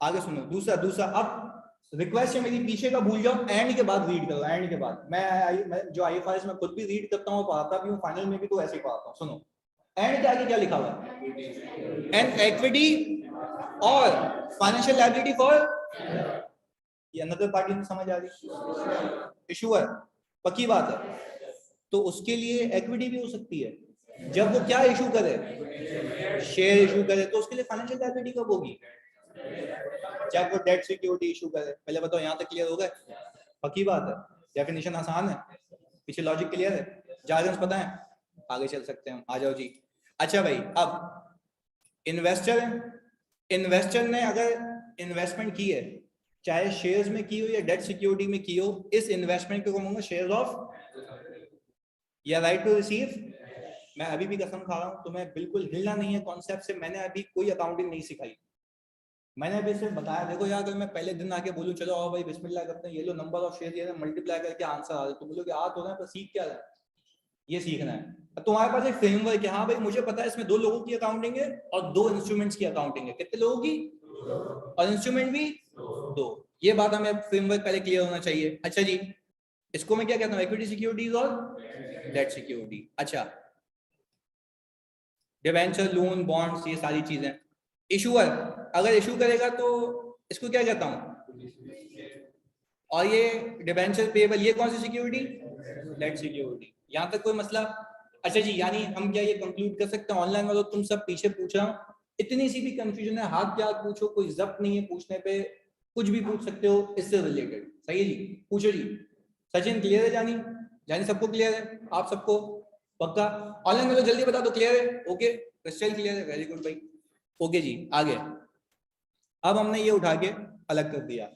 [SPEAKER 1] आगे सुनो। दूसरा दूसरा अब रिक्वेस्ट है मेरी, पीछे का भूल जाओ, एंड के बाद रीड करो। एंड के बाद मैं जो आईएफआरएस में खुद भी रीड करता हूँ, पढ़ाता भी हूँ, फाइनल में भी तो ऐसे ही पढ़ाता हूँ। सुनो, एंड के आगे क्या लिखा हुआ है? एन इक्विटी और फाइनेंशियल लायबिलिटी फॉर, ये अनदर पार्टी में समझ आ रही? इशूअर, पक्की बात है। तो उसके लिए इक्विटी भी हो सकती है जब वो क्या इशू करे? शेयर इशू करे। तो उसके लिए फाइनेंशियल लायबिलिटी कब होगी? जब वो डेट सिक्योरिटी इशू करे। पहले बताओ यहां तक क्लियर हो गए? पक्की बात है? डेफिनेशन आसान है, पीछे लॉजिक क्लियर है, जार्गन्स पता है? आगे चल सकते हैं, आ जाओ जी। अच्छा भाई, अब इन्वेस्टर है, इन्वेस्टर ने अगर इन्वेस्टमेंट की है, चाहे शेयर्स में की हो या डेट सिक्योरिटी में की हो, इस इन्वेस्टमेंट को कहूंगा शेयर्स ऑफ या राइट टू रिसीव। मैं अभी भी कसम खा रहा हूं, तुम्हें बिल्कुल हिलना नहीं है कॉन्सेप्ट से। मैंने अभी कोई अकाउंटिंग नहीं सिखाई, मैंने अभी सिर्फ बताया। देखो यार, अगर मैं पहले दिन आके बोलूं चलो आओ भाई बिस्मिल्लाह करते हैं, ये लो नंबर ऑफ शेयर, ये मल्टीप्लाई करके आंसर आ जाए, तो बोलोगे आ तो रहे हैं पर सीख क्या रहे हैं? ये सीखना है। अब तुम्हारे पास एक फ्रेमवर्क है, हाँ भाई मुझे पता है इसमें 2 लोगों की अकाउंटिंग है और 2 इंस्ट्रूमेंट्स की अकाउंटिंग है। कितने लोगों की? और इंस्ट्रूमेंट भी 2। ये बात हमें फ्रेमवर्क पहले क्लियर होना चाहिए। अच्छा जी, इसको मैं क्या कहता हूँ? इक्विटी सिक्योरिटीज और डेट सिक्योरिटी। अच्छा, डिबेंचर, लोन, बॉन्ड्स, ये सारी चीजें। इशूअर अगर इशू करेगा तो इसको क्या कहता हूँ? और ये डिबेंचर पेबल, ये कौन सी सिक्योरिटी? Debt security. यहां तक कोई मसला? अच्छा जी, यानी हम क्या ये कंक्लूड कर सकते हैं, ऑनलाइन वालों तुम सब पीछे पूछ रहा हूँ, इतनी सी भी कंफ्यूजन है हाथ क्या पूछो, कोई जब्त नहीं है पूछने पे, कुछ भी पूछ सकते हो इससे रिलेटेड। सही है जी, पूछो जी। सचिन क्लियर है? जानी जानी सबको क्लियर है? आप सबको पक्का? ऑनलाइन वालों जल्दी बता दो क्लियर है? ओके, क्रिस्टल क्लियर है, वेरी गुड भाई। ओके जी, आगे। अब हमने ये उठा के अलग कर दिया,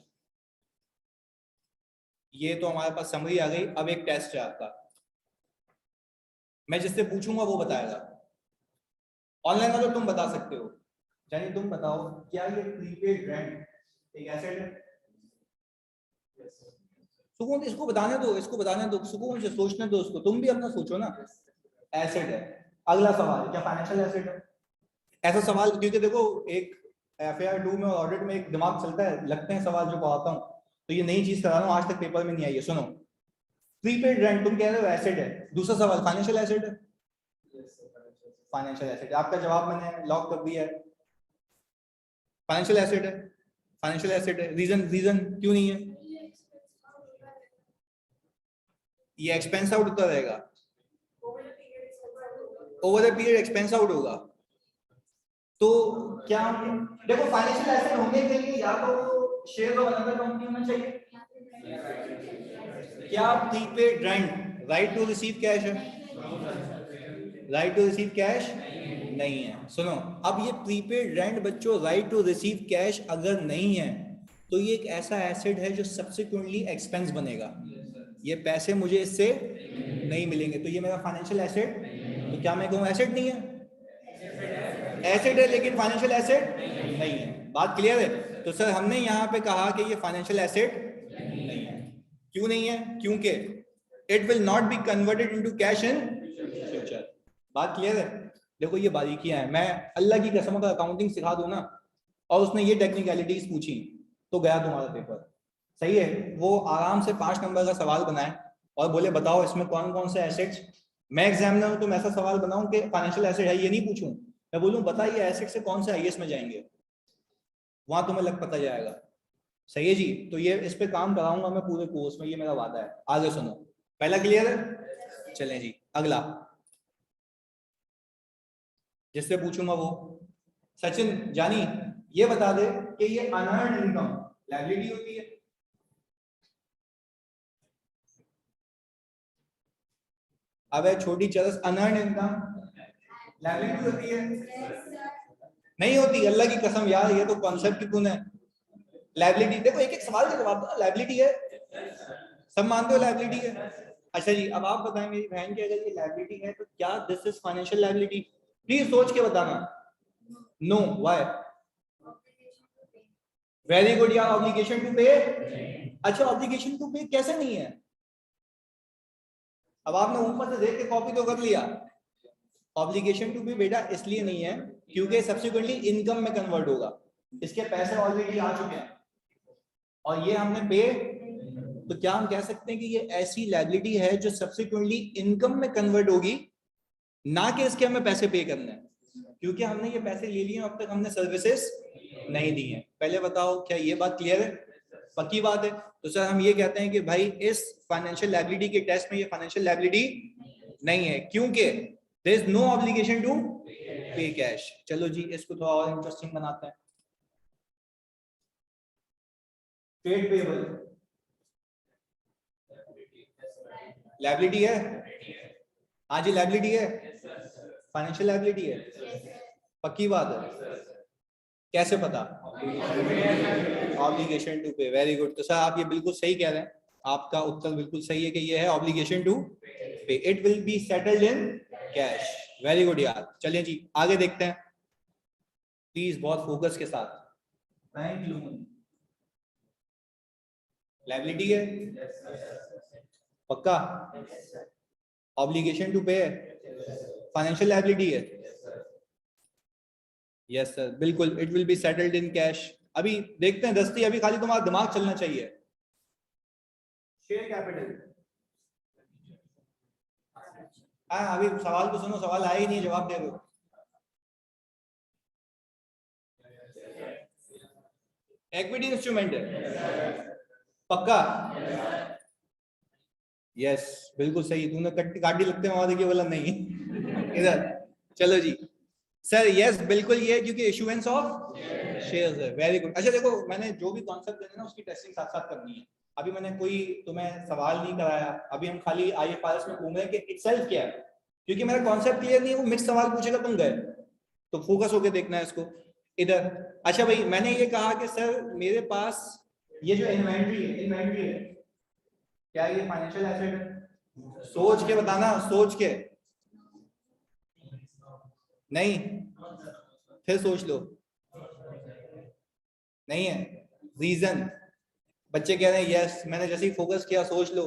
[SPEAKER 1] ये तो हमारे पास समरी आ गई। अब एक टेस्ट है आपका, मैं जिससे पूछूंगा वो बताएगा। ऑनलाइन वालों तुम बता सकते हो, यानी तुम बताओ क्या ये प्रीपेड रेंट एक एसेट है? सुकून इसको बताने दो, इसको बताने दो, सुकून से सोचने दो उसको, तुम भी अपना सोचो ना। एसेट है। अगला सवाल, क्या फाइनेंशियल एसेट है? ऐसा सवाल, क्योंकि देखो एक FAR 2 में और ऑडिट में एक दिमाग चलता है, लगते हैं सवाल जो पढ़ाता हूँ, तो ये नई चीज करा रहा हूँ, आज तक पेपर में नहीं आई है। सुनो, प्रीपेड रेंट तुम कह रहे हो एसेट है, दूसरा सवाल फाइनेंशियल एसेट है? फाइनेंशियल एसेट, आपका जवाब मैंने लॉक कर दिया है, फाइनेंशियल एसेट है। फाइनेंशियल एसेट है, रीजन रीजन क्यों नहीं है? ये एक्सपेंस आउट होता रहेगा, over the period expense out होगा। तो क्या देखो, फाइनेंशियल एसेट होने के लिए या तो शेयर ऑफ अनदर कंपनी होना चाहिए, क्या prepaid rent right to receive cash है? राइट टू रिसीव कैश नहीं है। सुनो, अब ये प्रीपेड रेंट बच्चों राइट टू रिसीव कैश अगर नहीं है तो ये एक ऐसा एसेट है जो सब्सिक्वेंटली एक्सपेंस बनेगा, ये पैसे मुझे इससे नहीं मिलेंगे, तो ये मेरा फाइनेंशियल एसेट। तो क्या मैं कहूँ एसेट नहीं है? एसेट है लेकिन फाइनेंशियल एसेट नहीं है। बात क्लियर है? तो सर हमने यहाँ पे कहा कि ये फाइनेंशियल एसेट नहीं है। क्यों नहीं है? क्योंकि it will not be converted into cash in future. बात क्लियर है? देखो ये बारीकियां हैं, मैं अल्लाह की कसम अगर अकाउंटिंग सिखा दूं ना और उसने ये टेक्निकलिटीज पूछी तो गया तुम्हारा पेपर। सही है, वो आराम से 5 नंबर का सवाल बनाए और बोले बताओ इसमें कौन कौन से एसेट्स, मैं एग्जामिनर हूं तो मैं ऐसा सवाल बनाऊं कि फाइनेंशियल एसेट है ये नहीं पूछूं, मैं बोलूं बताइए एसेट से कौन से IAS में जाएंगे, वहां तुम्हें लग पता जाएगा। सही है जी, तो ये इस पे काम कराऊंगा मैं पूरे कोर्स में, ये मेरा वादा है। आगे सुनो, पहला क्लियर है? चलें जी अगला, जिससे पूछूंगा वो सचिन जानी ये बता दे कि ये अनअर्न्ड इनकम लायबिलिटी होती है? अब है छोटी चरस, अनअर्न्ड इनकम लायबिलिटी होती है? नहीं होती, अल्लाह की कसम यार, ये तो कॉन्सेप्ट की तूने लायबिलिटी, देखो एक एक सवाल का जवाब दो, लायबिलिटी है, सब मानते हो लायबिलिटी है। अच्छा जी अब आप बताएं मेरी बहन की, अगर ये लायबिलिटी है तो क्या this is financial liability? Please सोच के बताना। No, why? वेरी गुड यार, ऑब्लिगेशन टू पे। अच्छा ऑब्लिगेशन टू पे कैसे नहीं है? अब आपने ऊपर से देख के कॉपी तो कर लिया। ऑब्लिगेशन टू पे बेटा इसलिए नहीं है क्योंकि सब्सिक्वेंटली इनकम में कन्वर्ट होगा, इसके पैसे ऑलरेडी आ चुके हैं और ये हमने पे, तो क्या हम कह सकते हैं कि ये ऐसी लायबिलिटी है जो सब्सिक्वेंटली इनकम में कन्वर्ट होगी, ना कि इसके हमें पैसे पे करने हैं, क्योंकि हमने ये पैसे ले लिए अब तक हमने सर्विसेज नहीं दी है। पहले बताओ क्या ये बात क्लियर है? पक्की बात है? तो सर हम ये कहते हैं कि भाई इस फाइनेंशियल लायबिलिटी के टेस्ट में ये फाइनेंशियल लायबिलिटी नहीं है क्योंकि there is no obligation to pay cash. चलो जी इसको थोड़ा और इंटरेस्टिंग बनाते हैं। ट्रेड पेबल लायबिलिटी है? हाँ जी लायबिलिटी है, फाइनेंशियल लायबिलिटी है, पक्की बात है? कैसे पता? ऑब्लिगेशन टू पे, वेरी गुड। तो सर आप ये बिल्कुल सही कह रहे हैं, आपका उत्तर बिल्कुल सही है कि ये है ऑब्लिगेशन टू पे, it will be settled in cash. Very good यार, चलिए जी आगे देखते हैं प्लीज बहुत फोकस के साथ। बैंक लोन लायबिलिटी है? पक्का? ऑब्लिगेशन टू पे है, फाइनेंशियल लायबिलिटी है? यस सर बिल्कुल, it will be settled in cash. अभी देखते हैं दस्ती, अभी खाली तुम्हारा दिमाग चलना चाहिए। शेयर कैपिटल, हाँ अभी सवाल तो सुनो, सवाल आया ही नहीं, जवाब दे दो। इक्विटी इंस्ट्रूमेंट है? पक्का? यस बिल्कुल सही, तूने गाड़ी लगते वहां देखिए बोला नहीं इधर। चलो जी सर, यस बिल्कुल ये क्योंकि इशुएंस ऑफ शेयर्स है। Very good. अच्छा देखो मैंने जो भी कॉन्सेप्ट देना ना उसकी टेस्टिंग साथ साथ करनी है। अभी मैंने कोई तुम्हें सवाल नहीं कराया, अभी हम खाली IFRS में घूम रहे हैं कि इटसेल्फ क्या है, क्योंकि मेरा कॉन्सेप्ट क्लियर नहीं है, वो मिक्स सवाल पूछेगा तुम गए, तो फोकस होकर देखना है इसको इधर। अच्छा भाई मैंने ये कहा कि सर मेरे पास ये जो इन्वेंट्री है, इन्वेंट्री है क्या ये फाइनेंशियल एसेट है? सोच के बताना, सोच के। नहीं, फिर सोच लो, नहीं है रीजन। बच्चे कह रहे हैं यस, मैंने जैसे ही फोकस किया सोच लो,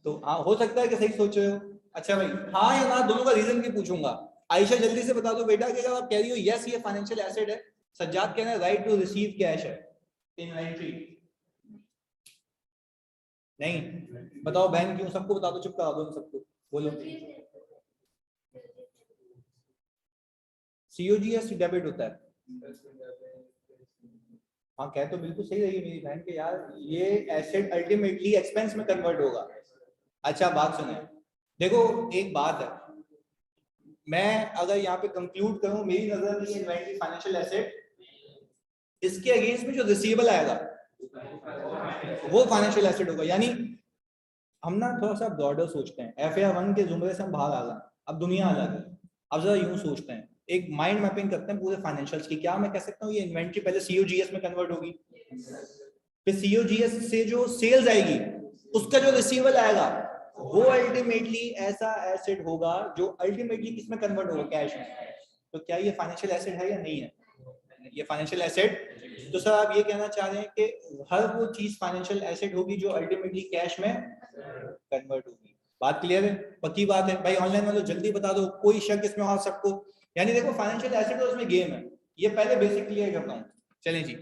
[SPEAKER 1] तो हाँ हो सकता है कि सही सोच रहे हो। अच्छा भाई, हाँ या ना दोनों का रीजन भी पूछूंगा। आयशा जल्दी से बता दो बेटा कि अगर आप कह रही हो यस ये फाइनेंशियल एसेट है, सज्जाद कह रहे हैं राइट टू रिसीव कैश है इन्वेंट्री। नहीं बताओ बहन क्यों, सबको बता दो, चुप करा दो सबको, बोलो। सीओजीएस डेबिट होता है। हाँ कह तो बिल्कुल सही रही है मेरी बहन के यार, ये एसेट अल्टीमेटली एक्सपेंस में कन्वर्ट होगा। अच्छा बात सुने, देखो एक बात है, मैं अगर यहाँ पे कंक्लूड करूं, मेरी नजर में ये इन्वेंट्री फाइनेंशियल एसेट, इसके अगेंस्ट में जो रिसीवेबल आएगा वो फाइनेंशियल एसेट होगा। यानी हम ना थोड़ा सा ब्रॉडर सोचते हैं, FAR 1 के जुमरे से हम बाहर आ गए, अब दुनिया अलग है। अब जरा यूं सोचते हैं, एक माइंड मैपिंग करते हैं पूरे फाइनेंशियल्स की। क्या मैं कह सकता हूँ ये इन्वेंट्री पहले सीओजीएस में कन्वर्ट होगी, फिर सीओजीएस से जो सेल्स आएगी उसका जो रिसीवेबल आएगा वो अल्टीमेटली ऐसा एसेट होगा जो अल्टीमेटली किसमें कन्वर्ट होगा, कैश में। तो क्या ये फाइनेंशियल एसेट है या नहीं है? ये फाइनेंशियल एसेट। तो सर आप ये कहना चाह रहे हैं कि हर वो चीज फाइनेंशियल एसेट होगी जो अल्टीमेटली कैश में कन्वर्ट होगी। बात क्लियर है? पक्की बात है भाई? ऑनलाइन वालों जल्दी बता दो, कोई शक इसमें आ सबको? यानी देखो फाइनेंशियल एसेट और उसमें गेम है, ये पहले बेसिक क्लियर करता हूँ। चलें जी,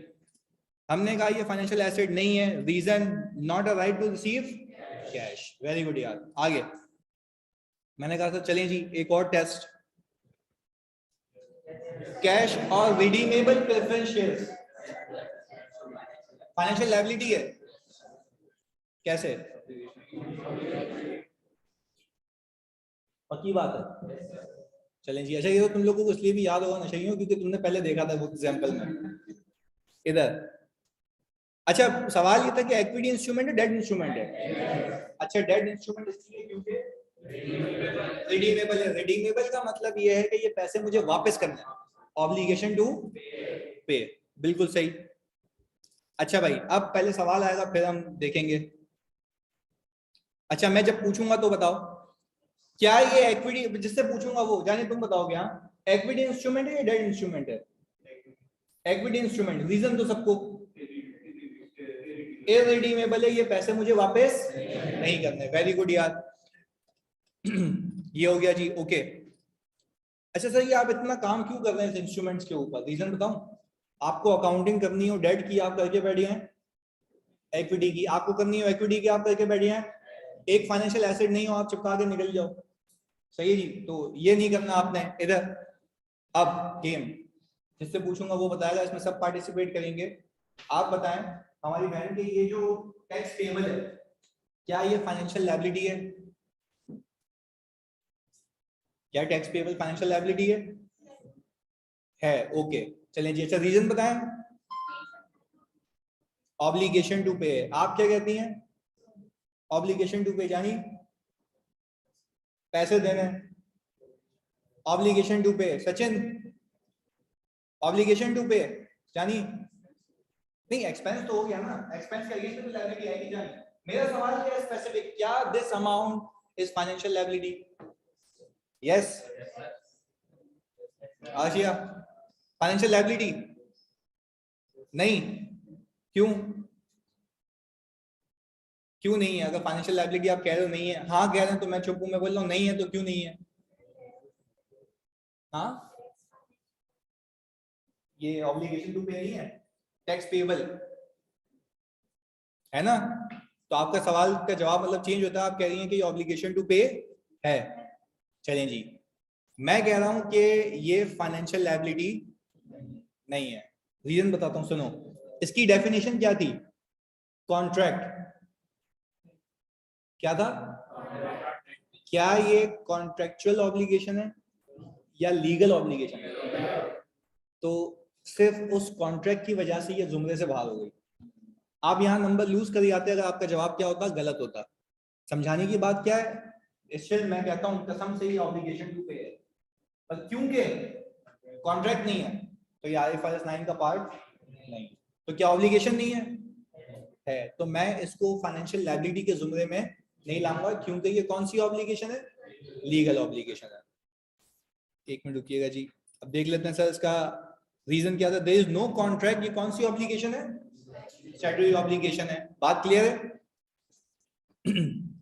[SPEAKER 1] हमने कहा ये फाइनेंशियल एसेट नहीं है, reason not a right to receive cash. Very good यार, आगे मैंने कहा था चलें जी एक और टेस्ट, कैश और redeemable preference shares financial liability है? कैसे? पक्की बात है? चलें जी। अच्छा ये तो तुम लोगों को इसलिए भी याद होगा नशेइयों क्योंकि तुमने पहले देखा था वो एग्जांपल में इधर। अच्छा सवाल ये था कि इक्विटी इंस्ट्रूमेंट है डेट इंस्ट्रूमेंट है? अच्छा डेट इंस्ट्रूमेंट इसलिए क्योंकि रिडीमेबल है। रिडीमेबल का मतलब ये है कि ये पैसे मुझे वापस करना है, ऑब्लिगेशन टू पे। बिल्कुल सही। अच्छा भाई अब पहले सवाल आएगा फिर हम देखेंगे। अच्छा मैं जब पूछूंगा तो बताओ, क्या ये इक्विटी, जिससे पूछूंगा वो जाने तुम बताओगे, हाँ इक्विटी इंस्ट्रूमेंट है या डेट इंस्ट्रूमेंट है? Equity instrument. रीजन तो सबको इररिडीमेबल है, ये पैसे मुझे वापस नहीं करने। वेरी गुड यार ये हो गया जी, ओके। अच्छा सर ये आप इतना काम क्यों कर रहे हैं इंस्ट्रूमेंट्स के ऊपर, रीजन बताऊं? आपको अकाउंटिंग करनी हो डेट की आप करके बैठे हैं, इक्विटी की आपको करनी हो इक्विटी की आप करके बैठे हैं, एक फाइनेंशियल एसेट नहीं हो आप चिपका के निकल जाओ। सही है जी, तो ये नहीं करना आपने इधर। अब गेम जिससे पूछूंगा वो बताएगा, इसमें सब पार्टिसिपेट करेंगे। आप बताएं हमारी बहन के ये जो टैक्स पेबल है क्या ये फाइनेंशियल लायबिलिटी है? क्या टैक्स पेबल फाइनेंशियल लायबिलिटी है? ओके चलें जी। अच्छा रीजन बताएं। ऑब्लिगेशन टू पे। आप क्या कहती हैं? ऑब्लिगेशन टू पे यानी पैसे देने। ऑब्लिगेशन टू पे सचिन, ऑब्लिगेशन टू पे यानी नहीं, एक्सपेंस तो हो गया ना, एक्सपेंस के अगेंस्ट में लायबिलिटी आएगी जानी। मेरा सवाल क्या है स्पेसिफिक, क्या this amount is financial liability? Yes Asia, financial liability नहीं? क्यों? क्यों नहीं है? अगर फाइनेंशियल लायबिलिटी आप कह रहे हो नहीं है, हाँ कह रहे हैं तो मैं चुप हूं, मैं बोल रहा हूँ नहीं है तो क्यों नहीं है? हाँ ये ऑब्लिगेशन टू पे नहीं है, टैक्स पेबल है ना? तो आपका सवाल का जवाब मतलब चेंज होता है, आप कह रही हैं कि ऑब्लिगेशन टू पे है। चलें जी, मैं कह रहा हूं कि ये फाइनेंशियल लायबिलिटी नहीं है। रीजन बताता हूं सुनो। इसकी डेफिनेशन क्या थी? कॉन्ट्रैक्ट। क्या था? क्या ये कॉन्ट्रेक्चुअल ऑब्लिगेशन है या लीगल ऑब्लिगेशन है? तो सिर्फ उस कॉन्ट्रैक्ट की वजह से ये जुमरे से बाहर हो गई। आप यहाँ नंबर लूज कर जाते अगर आपका जवाब क्या होता, गलत होता। समझाने की बात क्या है, स्टिल मैं कहता हूँ कसम से ही ऑब्लिगेशन टू पे है, पर क्योंकि कॉन्ट्रैक्ट नहीं है तो ये IFRS 9 का पार्ट नहीं। तो क्या ऑब्लिगेशन नहीं है तो मैं इसको फाइनेंशियल लायबिलिटी के जुमरे में नहीं लाऊंगा, क्योंकि ये कौन सी ऑब्लिगेशन है? लीगल ऑब्लिगेशन है। एक मिनट रुकिएगा जी। अब देख लेते हैं सर इसका रीजन क्या था। देयर इज नो कॉन्ट्रैक्ट, ये कौन सी ऑब्लिगेशन है? स्टैट्यूटरी ऑब्लिगेशन है। बात क्लियर है?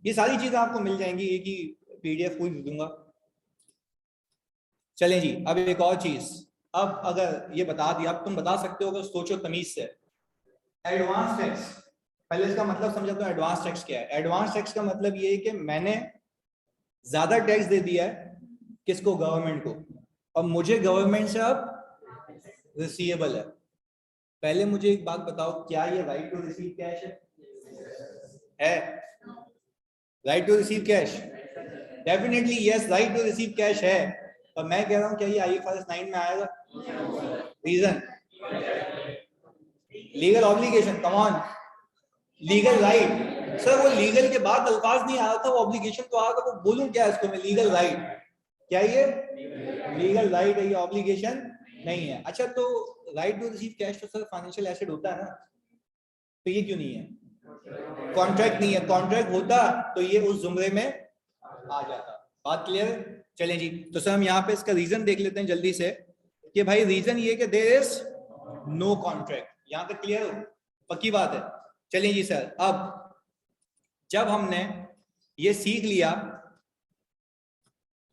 [SPEAKER 1] ये सारी चीजें आपको मिल जाएंगी, एक ही पीडीएफ को दूंगा। चलें जी, अब एक और चीज, अब अगर ये बता दिया, अब तुम बता सकते हो अगर सोचो तमीज से, एडवांस टैक्स, पहले इसका मतलब समझा तो एडवांस टैक्स क्या है। एडवांस टैक्स का मतलब ये है कि मैंने ज्यादा टैक्स दे दिया है किसको? गवर्नमेंट को, और मुझे गवर्नमेंट से अब रिसीवेबल है। पहले मुझे एक बात बताओ, क्या ये राइट टू रिसीव कैश है? Right to receive cash? Definitely yes, right to receive cash है। और मैं कह रहा हूं क्या ये IFRS 9 में आएगा? Reason legal obligation, come on, legal right. Sir वो लीगल के बाद अल्फाज नहीं आ रहा था, वो ऑब्लिगेशन तो आ रहा था, वो बोलूं क्या इसको मैं? Legal right. क्या ये लीगल राइट है, ये ऑब्लिगेशन नहीं है। अच्छा, तो राइट टू रिसीव कैश तो सर फाइनेंशियल एसेट होता है ना, तो ये क्यों नहीं है? कॉन्ट्रैक्ट नहीं है। कॉन्ट्रैक्ट होता तो ये उस जुमरे में आ जाता। बात क्लियर है? चलें जी, तो सर हम यहाँ पे इसका रीजन देख लेते हैं जल्दी से, कि भाई रीजन ये कि देयर इज नो कॉन्ट्रैक्ट। यहां तक क्लियर हो? पक्की बात है। चलिए जी सर, अब जब हमने ये सीख लिया,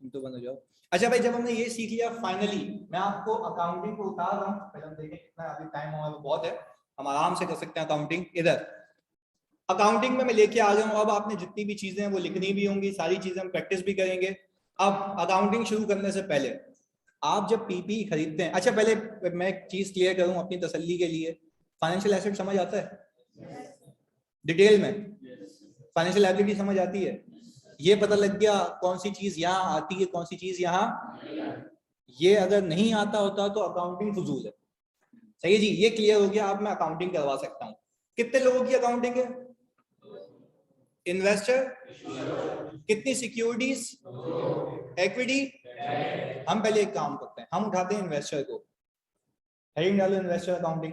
[SPEAKER 1] तो बंद हो जाओ। अच्छा भाई, जब हमने ये सीख लिया फाइनली, मैं आपको अकाउंटिंग को उतार रहा हूं, पहले हम देखें कितना अभी टाइम हुआ है, बहुत है, हम आराम से कर सकते हैं अकाउंटिंग। इधर अकाउंटिंग में मैं लेके आ गया हूं। अब आपने जितनी भी चीजें हैं वो लिखनी भी होंगी, सारी चीजें हम प्रैक्टिस भी करेंगे। अब अकाउंटिंग शुरू करने से पहले आप जब पीपी खरीदते हैं, अच्छा पहले मैं एक चीज क्लियर करूं अपनी तसल्ली के लिए, फाइनेंशियल एसेट समझ आता है डिटेल में? फाइनेंशियल लायबिलिटी समझ आती है? ये पता लग गया कौन सी चीज यहाँ आती है, कौन सी चीज यहाँ, ये अगर नहीं आता होता तो अकाउंटिंग फजूल है। सही है जी, ये क्लियर हो गया। अब मैं अकाउंटिंग करवा सकता हूँ। कितने लोगों की अकाउंटिंग है? इन्वेस्टर, कितनी सिक्योरिटीज, इक्विटी। हम पहले एक काम करते हैं, हम उठाते हैं इन्वेस्टर को, हेडिंग डालो इन्वेस्टर अकाउंटिंग।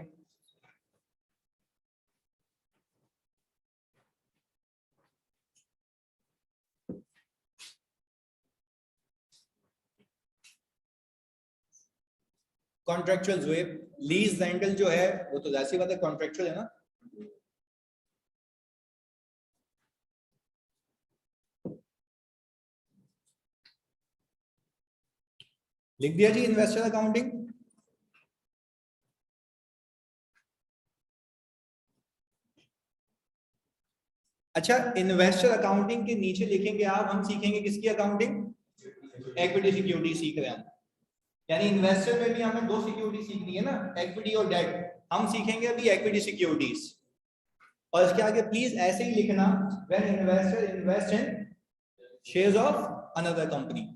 [SPEAKER 1] कॉन्ट्रेक्चुअल जो है, लीज रेंटल जो है वो तो जैसी बात है कॉन्ट्रेक्चुअल है ना। लिख दिया जी इन्वेस्टर अकाउंटिंग। अच्छा, इन्वेस्टर अकाउंटिंग के नीचे लिखेंगे आप, हम सीखेंगे किसकी अकाउंटिंग? इक्विटी सिक्योरिटी सीख रहे हैं, यानी इन्वेस्टर में भी हमें दो सिक्योरिटी सीखनी है ना, इक्विटी और डेट। हम सीखेंगे अभी इक्विटी सिक्योरिटीज, और इसके आगे प्लीज ऐसे ही लिखना, when investor invest in shares of another company.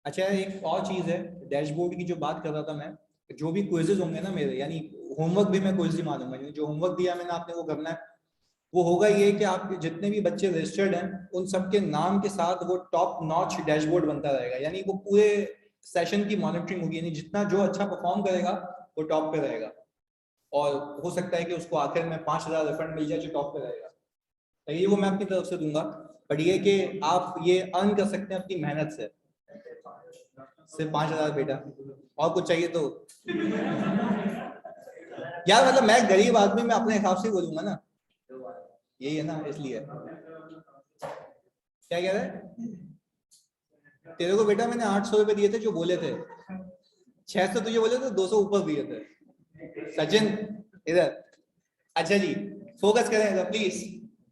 [SPEAKER 1] अच्छा, एक और चीज है, डैशबोर्ड की जो बात कर रहा था मैं, जो भी क्विजेज होंगे ना मेरे, यानी होमवर्क भी मैं क्विज ही मानूंगा, जो होमवर्क दिया मैंने आपने वो करना है। वो होगा ये कि आप जितने भी बच्चे रजिस्टर्ड हैं उन सबके नाम के साथ वो टॉप नॉच डैशबोर्ड बनता रहेगा, यानी वो पूरे सेशन की मॉनिटरिंग होगी, यानी जितना जो अच्छा परफॉर्म करेगा वो टॉप पे रहेगा, और हो सकता है कि उसको आखिर में 5,000 रिफंड मिल जाए जो टॉप पे रहेगा। तो ये वो मैं अपनी तरफ से दूंगा, बट ये कि आप ये अर्न कर सकते हैं अपनी मेहनत से, सिर्फ 5,000 बेटा, और कुछ चाहिए तो यार, मतलब मैं गरीब आदमी, मैं अपने हिसाब से बोलूंगा ना, यही है ना, इसलिए। क्या कह रहे हैं? तेरे को बेटा मैंने 800 रुपए दिए थे जो बोले थे, 600 तुझे बोले थे, 200 ऊपर दिए थे। सचिन इधर, अच्छा जी फोकस करें प्लीज।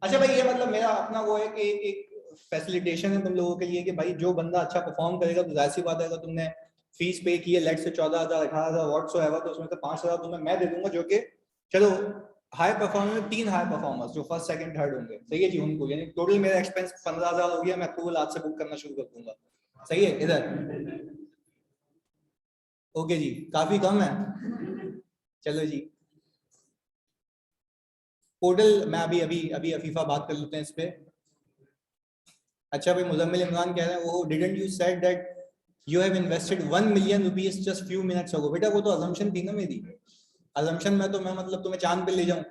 [SPEAKER 1] अच्छा भाई, ये मतलब मेरा अपना वो है कि एक फैसिलिटेशन है तुम लोगों के लिए कि भाई जो बंदा अच्छा परफॉर्म करेगा तो जाहिर सी बात है, अगर तुमने फीस पे की है लेट से 14,000 18,000 व्हाट्सो है, तो उसमें से 5,000 तुम्हें मैं दे दूंगा, जो कि चलो हाई परफॉर्मर में 3 हाई परफॉर्मर्स जो फर्स्ट सेकंड थर्ड होंगे, सही है जी, उनको, यानी टोटल मेरा एक्सपेंस 15,000 हो गया, मैं अप्रूवल आज से बुक करना शुरू कर दूंगा। सही है इधर? ओके जी, काफी कम है, चलो जी। पोर्टल मैं अभी अभी अभी अफीफा बात कर लेते हैं इस पे। अच्छा भाई, मुजम्मिल इमरान कह रहे हैं, वो didn't you said that you have invested 1 million rupees just few minutes ago? बेटा वो तो अजम्पशन थी ना मेरी, अजम्पशन में तो मैं मतलब तुम्हें चांद पे ले जाऊं,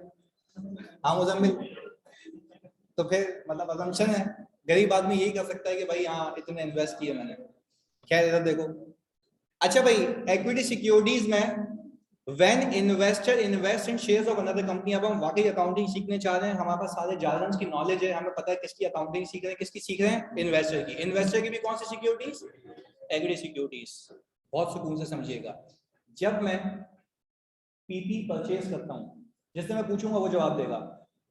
[SPEAKER 1] हाँ मुजम्मिल, तो फिर मतलब अजम्पशन है, गरीब आदमी यही कर सकता है कि भाई हाँ इतने इन्वेस्ट किए मैंने। खैर इधर देखो, अच्छा भाई इक्विटी सिक्योरिटीज में when investor invest in shares of another company, अब हम वाकई अकाउंटिंग सीखने चाह रहे हैं, हमारे पास सारे जार्गन्स की नॉलेज है, हमें पता है किसकी अकाउंटिंग सीख रहे हैं, किसकी सीख रहे हैं, इन्वेस्टर की। इन्वेस्टर की भी कौन सी सिक्योरिटीज, इक्विटी सिक्योरिटीज। बहुत सुकून से समझिएगा, जब मैं पीपी परचेज करता हूँ, जैसे मैं पूछूंगा वो जवाब देगा,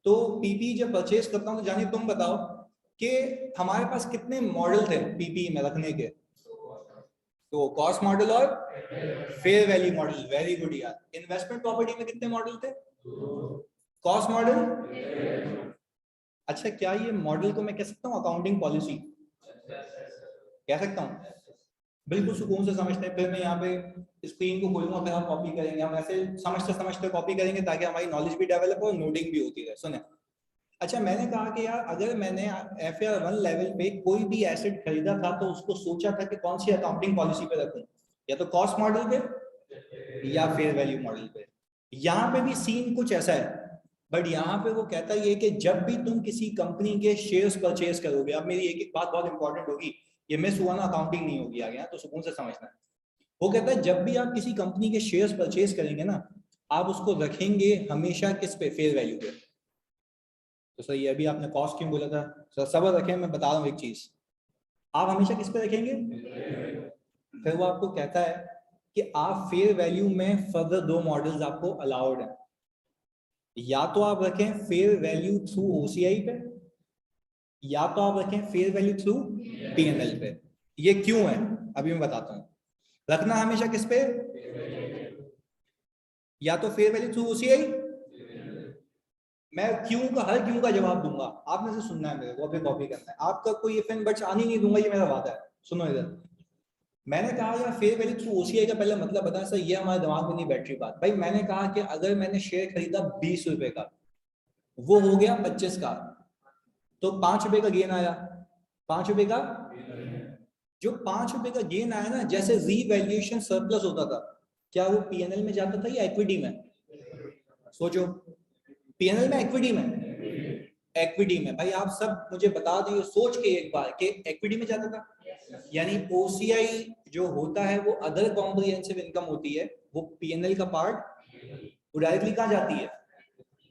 [SPEAKER 1] तो पीपी जब परचेज करता हूँ तो जानिए तुम बताओ कि हमारे पास कितने मॉडल थे पीपी में रखने के, तो कॉस्ट मॉडल और fair value model. Very good यार। इन्वेस्टमेंट प्रॉपर्टी में कितने मॉडल थे, कॉस्ट मॉडल। अच्छा क्या ये मॉडल को मैं कह सकता हूँ अकाउंटिंग पॉलिसी, कह सकता हूँ? बिल्कुल सुकून से समझते हैं। फिर मैं यहाँ पे स्क्रीन को खोलूंगा, फिर हम कॉपी करेंगे, हम ऐसे समझते समझते कॉपी करेंगे ताकि हमारी नॉलेज भी डेवलप हो और नोटिंग भी होती रहे। सुने, अच्छा मैंने कहा कि यार अगर मैंने FAR 1 लेवल पे कोई भी एसेट खरीदा था तो उसको सोचा था कि कौन सी अकाउंटिंग पॉलिसी पे रखूं, या तो कॉस्ट मॉडल पे या फेयर वैल्यू मॉडल पे। यहाँ पे भी सीन कुछ ऐसा है, बट यहाँ पे वो कहता है कि जब भी तुम किसी कंपनी के शेयर्स परचेज करोगे, अब मेरी एक एक बात बहुत इंपॉर्टेंट होगी, ये मिस हुआ ना अकाउंटिंग नहीं होगी आगे, तो सुकून से समझना है। वो कहता है जब भी आप किसी कंपनी के शेयर्स परचेज करेंगे ना, आप उसको रखेंगे हमेशा किस पे, फेयर वैल्यू पे। तो सर ये अभी आपने कॉस्ट क्यों बोला था? सर सबर रखें, मैं बता रहा हूँ एक चीज, आप हमेशा किस पे रखेंगे? फिर वो आपको कहता है कि आप फेयर वैल्यू में फर्दर 2 मॉडल्स आपको अलाउड है, या तो आप रखें फेयर वैल्यू थ्रू OCI पे, या तो आप रखें फेयर वैल्यू थ्रू P&L पे। ये क्यों है अभी मैं बताता हूँ। रखना हमेशा किस पे, या तो फेयर वैल्यू थ्रू OCI। मैं क्यों का, हर क्यों का जवाब दूंगा, आपने से सुनना है मेरे को, अभी कॉपी करना है, आपका कोई इफ एंड बट्स आनी नहीं दूंगा, ये मेरा वादा है। सुनो इधर, मैंने कहा यार फेयर वैल्यू थ्रू OCI का पहले मतलब बता सर, ये हमारे दिमाग में नहीं बैठ रही बात। भाई मैंने कहा कि अगर मैंने शेयर खरीदा 20 रुपए का, वो हो गया 25 का, तो 5 रुपए का गेन आया, 5 रुपए का, जो 5 रुपए का गेन आया ना, जैसे रीवैल्यूएशन सरप्लस होता था, क्या वो P&L में जाता था या इक्विटी में? सोचो, P&L में, इक्विटी में? इक्विटी में। भाई आप सब मुझे बता दिए सोच के एक बार कि इक्विटी में जाता था। यानी OCI जो होता है वो अदर कॉम्प्रिहेंसिव इनकम होती है, वो P&L का पार्ट, वो डायरेक्टली कहाँ जाती है,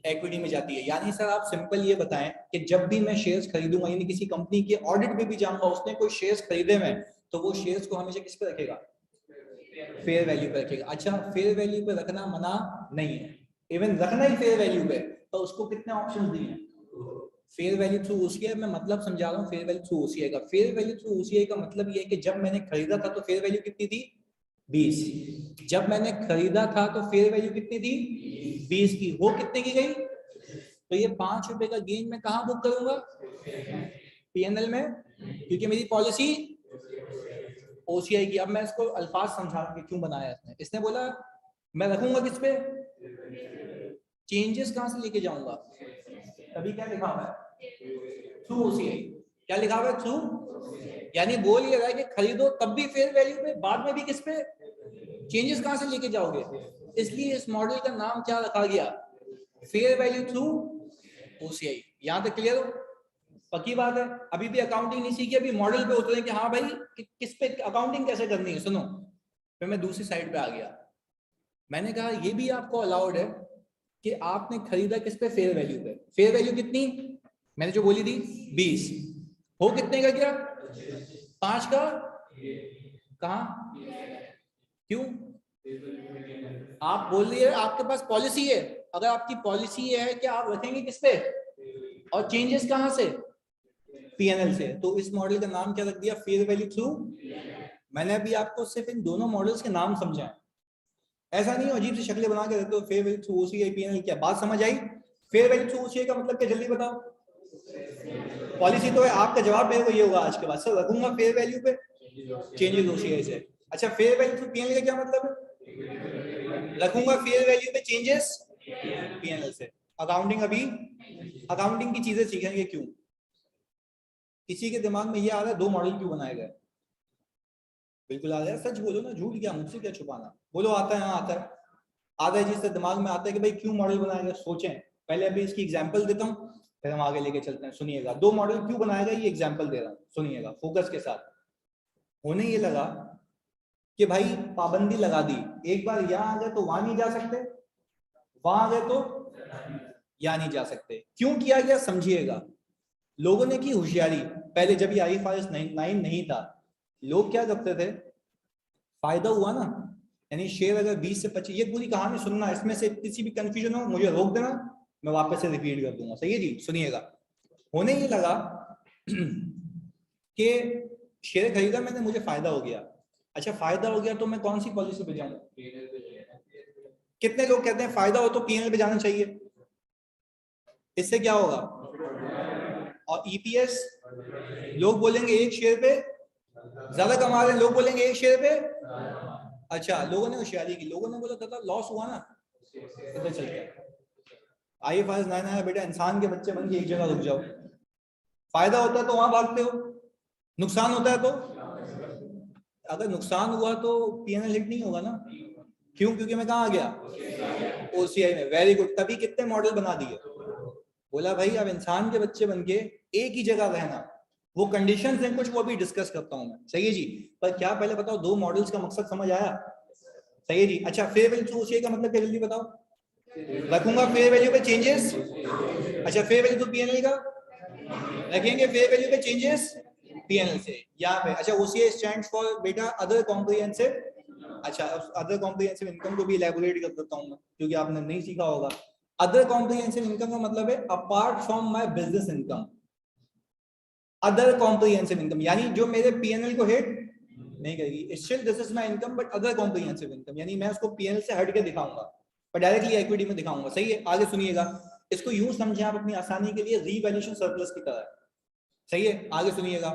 [SPEAKER 1] इक्विटी में जाती है। यानी सर आप सिंपल ये बताएं कि जब भी मैं शेयर्स खरीदूंगा, यानी किसी कंपनी के ऑडिट में भी जाऊंगा, उसने कोई शेयर्स खरीदे मैं, तो वो शेयर्स को हमेशा किस पे रखेगा, फेयर वैल्यू पे रखेगा। अच्छा फेयर वैल्यू पे रखना मना नहीं है, इवन रखना ही फेयर वैल्यू पे, तो उसको कितने ऑप्शन दिए हैं, फेयर वैल्यू थ्रू OCI। मैं मतलब समझा रहा हूँ फेयर वैल्यू थ्रू OCI का। फेयर वैल्यू थ्रू OCI का मतलब ये है कि जब मैंने खरीदा था तो फेयर वैल्यू कितनी थी, 20। जब मैंने खरीदा था तो फेयर वैल्यू कितनी थी, 20 की। वो कितने की गई, तो ये 5 रुपए का गेन मैं कहाँ बुक करूंगा, P&L में, क्योंकि मेरी पॉलिसी OCI की। अब मैं इसको अल्फाज समझा रहा हूँ कि क्यों बनाया इसने। इसने बोला मैं रखूंगा किस पे, चेंजेस कहां से लेके जाऊंगा, तभी क्या लिखा हुआ है, थ्रू OCI। क्या लिखा हुआ है, थ्रू, यानी बोल ये रहा है कि खरीदो तब भी फेयर वैल्यू पे, बाद में भी किस पे, चेंजेस कहां से लेके जाओगे। इसलिए इस मॉडल का नाम क्या रखा गया, फेयर वैल्यू थ्रू OCI। यहां तक क्लियर हो? पक्की बात है। अभी भी अकाउंटिंग नहीं सीखी, अभी मॉडल पे उतरे कि हाँ भाई किस पे अकाउंटिंग कैसे करनी है। सुनो, फिर मैं दूसरी साइड पे आ गया, मैंने कहा ये भी आपको अलाउड है कि आपने खरीदा किस पे, फेयर वैल्यू पे। फेयर वैल्यू कितनी, मैंने जो बोली थी 20, हो कितने का गया, 5 का, कहा, क्यों, आप बोल रही है आपके पास पॉलिसी है, अगर आपकी पॉलिसी है कि आप रखेंगे किस पे, और चेंजेस कहां से, P&L से, तो इस मॉडल का नाम क्या रख दिया, फेयर वैल्यू थ्रू। मैंने अभी आपको सिर्फ इन दोनों मॉडल्स के नाम समझाए, ऐसा नहीं अजीब सी शक्लें बना के रखते हो, fair value through OCI P&L। क्या बात समझ आई? फेयर वैल्यू थ्रू OCI का मतलब क्या, जल्दी बताओ। पॉलिसी तो है, आपका जवाब मेरे को ये होगा आज के बाद, सर रखूंगा फेयर वैल्यू पे, चेंजेस OCI से। अच्छा फेयर वैल्यू थ्रू P&L का क्या मतलब है, रखूंगा फेयर वैल्यू पे, चेंजेस P&L से। अकाउंटिंग, अभी अकाउंटिंग की चीजें सीखेंगे। क्यों किसी के दिमाग में ये आ रहा है 2 मॉडल क्यों बनाए गए, बिल्कुल आ रहा है, सच बोलो ना, झूठ क्या, मुझसे क्या छुपाना, बोलो आता है, हाँ आता है। आधा चीज से दिमाग में आता है कि भाई क्यों मॉडल बनाए गए, सोचें पहले अभी इसकी एग्जांपल देता हूँ, फिर हम आगे लेके चलते हैं। सुनिएगा, 2 मॉडल क्यों बनाया गया, ये एग्जांपल दे रहा हूँ, सुनिएगा फोकस के साथ। होने ये लगा कि भाई पाबंदी लगा दी, एक बार यहाँ आ गए तो वहां नहीं जा सकते, वहां आ गए तो यहाँ नहीं जा सकते। क्यों किया गया समझिएगा। लोगों ने की होशियारी, पहले जब ये IFRS 9 नहीं था, लोग क्या करते थे, फायदा हुआ ना, यानी शेयर अगर 20 से 25, ये पूरी कहानी सुनना, इसमें से किसी भी कंफ्यूजन हो मुझे रोक देना, मैं वापस से रिपीट कर दूंगा, सही है जी। सुनिएगा, होने ये लगा कि शेयर खरीदा मैंने, मुझे फायदा हो गया। अच्छा फायदा हो गया तो मैं कौन सी पॉलिसी पे जाऊं? कितने लोग कहते हैं फायदा हो तो PNL पे जाना चाहिए, इससे क्या होगा? और EPS, लोग बोलेंगे एक शेयर पे ज्यादा कमा रहे हैं, लोग बोलेंगे एक शेयर पे। अच्छा लोगों ने होशियारी की, लोगों ने बोला दादा लॉस हुआ ना, पता चल गया IFRS 9 आया, बेटा इंसान के बच्चे बन के एक जगह रुक जाओ। फायदा होता है तो वहां भागते हो, नुकसान होता है तो, अगर नुकसान हुआ तो PNL हिट नहीं होगा ना। क्यों? क्योंकि मैं कहाँ आ गया? OCI में। Very good. तभी कितने मॉडल बना दिए। बोला भाई अब इंसान के बच्चे बन के एक ही जगह रहना, वो कंडीशंस हैं कुछ, वो भी डिस्कस करता हूं मैं, सही है जी। पर क्या पहले बताओ 2 मॉडल्स का मकसद समझ आया? सही है जी। अच्छा फेयर वैल्यू टू OCI का मतलब क्या, जल्दी बताओ। रखूंगा फेयर वैल्यू पे चेंजेस। अच्छा फेयर वैल्यू टू PNL का रखेंगे, फेयर वैल्यू पे चेंजेस PNL से यहाँ पे। अच्छा OCI स्टैंड्स फॉर बेटा अदर कॉम्प्रिहेंसिव। अच्छा अदर कॉम्प्रिहेंसिव इनकम को भी इलैबोरेट कर देता हूँ मैं, क्योंकि आपने नहीं सीखा होगा। अदर कॉम्प्रिहेंसिव इनकम का मतलब है apart from my business income. Other comprehensive income यानी जो मेरे PNL को हिट नहीं करेगी, still this is my income but other comprehensive income, यानी मैं उसको PNL से हट के दिखाऊंगा पर डायरेक्टली इक्विटी में दिखाऊंगा, सही है। आगे सुनिएगा, इसको यूं समझें आप अपनी आसानी के लिए, रीवैल्यूएशन सरप्लस की तरह, सही है। आगे सुनिएगा।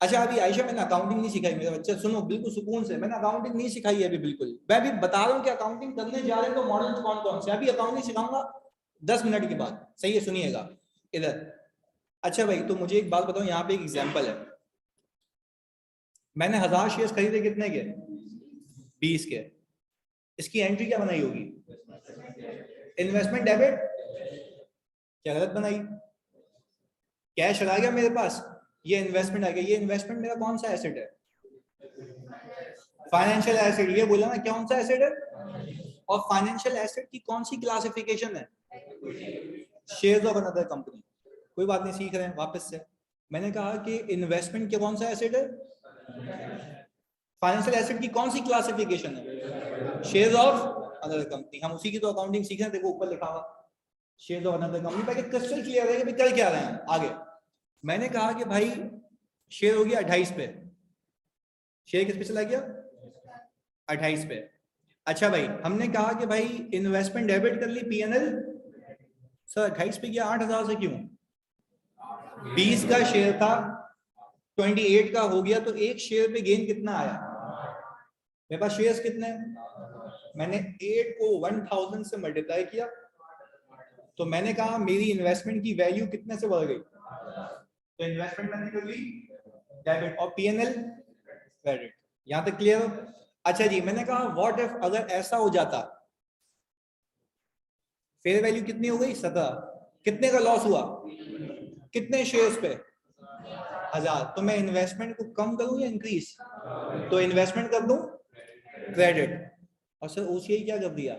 [SPEAKER 1] अच्छा अभी आयशा मैंने अकाउंटिंग नहीं सिखाई मेरे बच्चे, सुनो बिल्कुल सुकून से, मैंने अकाउंटिंग नहीं सिखाई है अभी बिल्कुल। मैं अभी बता रहा हूँ कि अकाउंटिंग करने जा रहे हैं तो मॉडल कौन कौन से, अभी अकाउंटिंग सिखाऊंगा 10 मिनट के बाद, सही है। सुनिएगा इधर। अच्छा भाई तो मुझे एक बात बताओ, यहाँ पे एक एग्जाम्पल है, मैंने 1000 शेयर खरीदे, कितने के? 20 के। इसकी एंट्री क्या बनाई होगी? Investment debit. क्या गलत बनाई? कैश आ गया मेरे पास, ये इन्वेस्टमेंट आ गया। ये इन्वेस्टमेंट मेरा कौन सा एसेट है? Financial asset. ये बोला ना कौन सा एसेट है? और फाइनेंशियल एसेट की कौन सी क्लासिफिकेशन है? Shares of another company. कोई बात नहीं, सीख रहे हैं वापस से। मैंने कहा कि इन्वेस्टमेंट के कौन सा एसेट है? फाइनेंशियल एसेट की कौन सी क्लासिफिकेशन है? Shares of another company. हम उसी की तो अकाउंटिंग सीख रहे हैं, देखो ऊपर लिखा हुआ शेयर्स ऑफ अनदर कंपनी, ताकि क्रिस्टल क्लियर है कि कर क्या रहे हैं आगे। मैंने कहा कि भाई शेयर हो गया 28 पे, शेयर किस पे चला गया? 28 पे। अच्छा भाई हमने कहा कि भाई इन्वेस्टमेंट डेबिट कर ली PNL, सर 28 पे गया 8000 से क्यों? 20 का शेयर था, 28 का हो गया, तो एक शेयर पे गेन कितना आया? मेरे पास शेयर्स कितने हैं? मैंने 8 को 1000 से मल्टीप्लाई किया, तो मैंने कहा मेरी इन्वेस्टमेंट की वैल्यू कितने से बढ़ गई? तो इन्वेस्टमेंट मैंने कर ली डेबिट और PNL क्रेडिट। यहां तक क्लियर? अच्छा जी, मैंने कहा व्हाट इफ अगर ऐसा हो जाता, फेयर वैल्यू कितनी हो गई? 17, कितने का लॉस हुआ? कितने शेयर्स पे? 1000। तो मैं इन्वेस्टमेंट को कम करूं या इंक्रीज? तो इन्वेस्टमेंट कर दूं क्रेडिट, और सर OCI क्या कर दिया?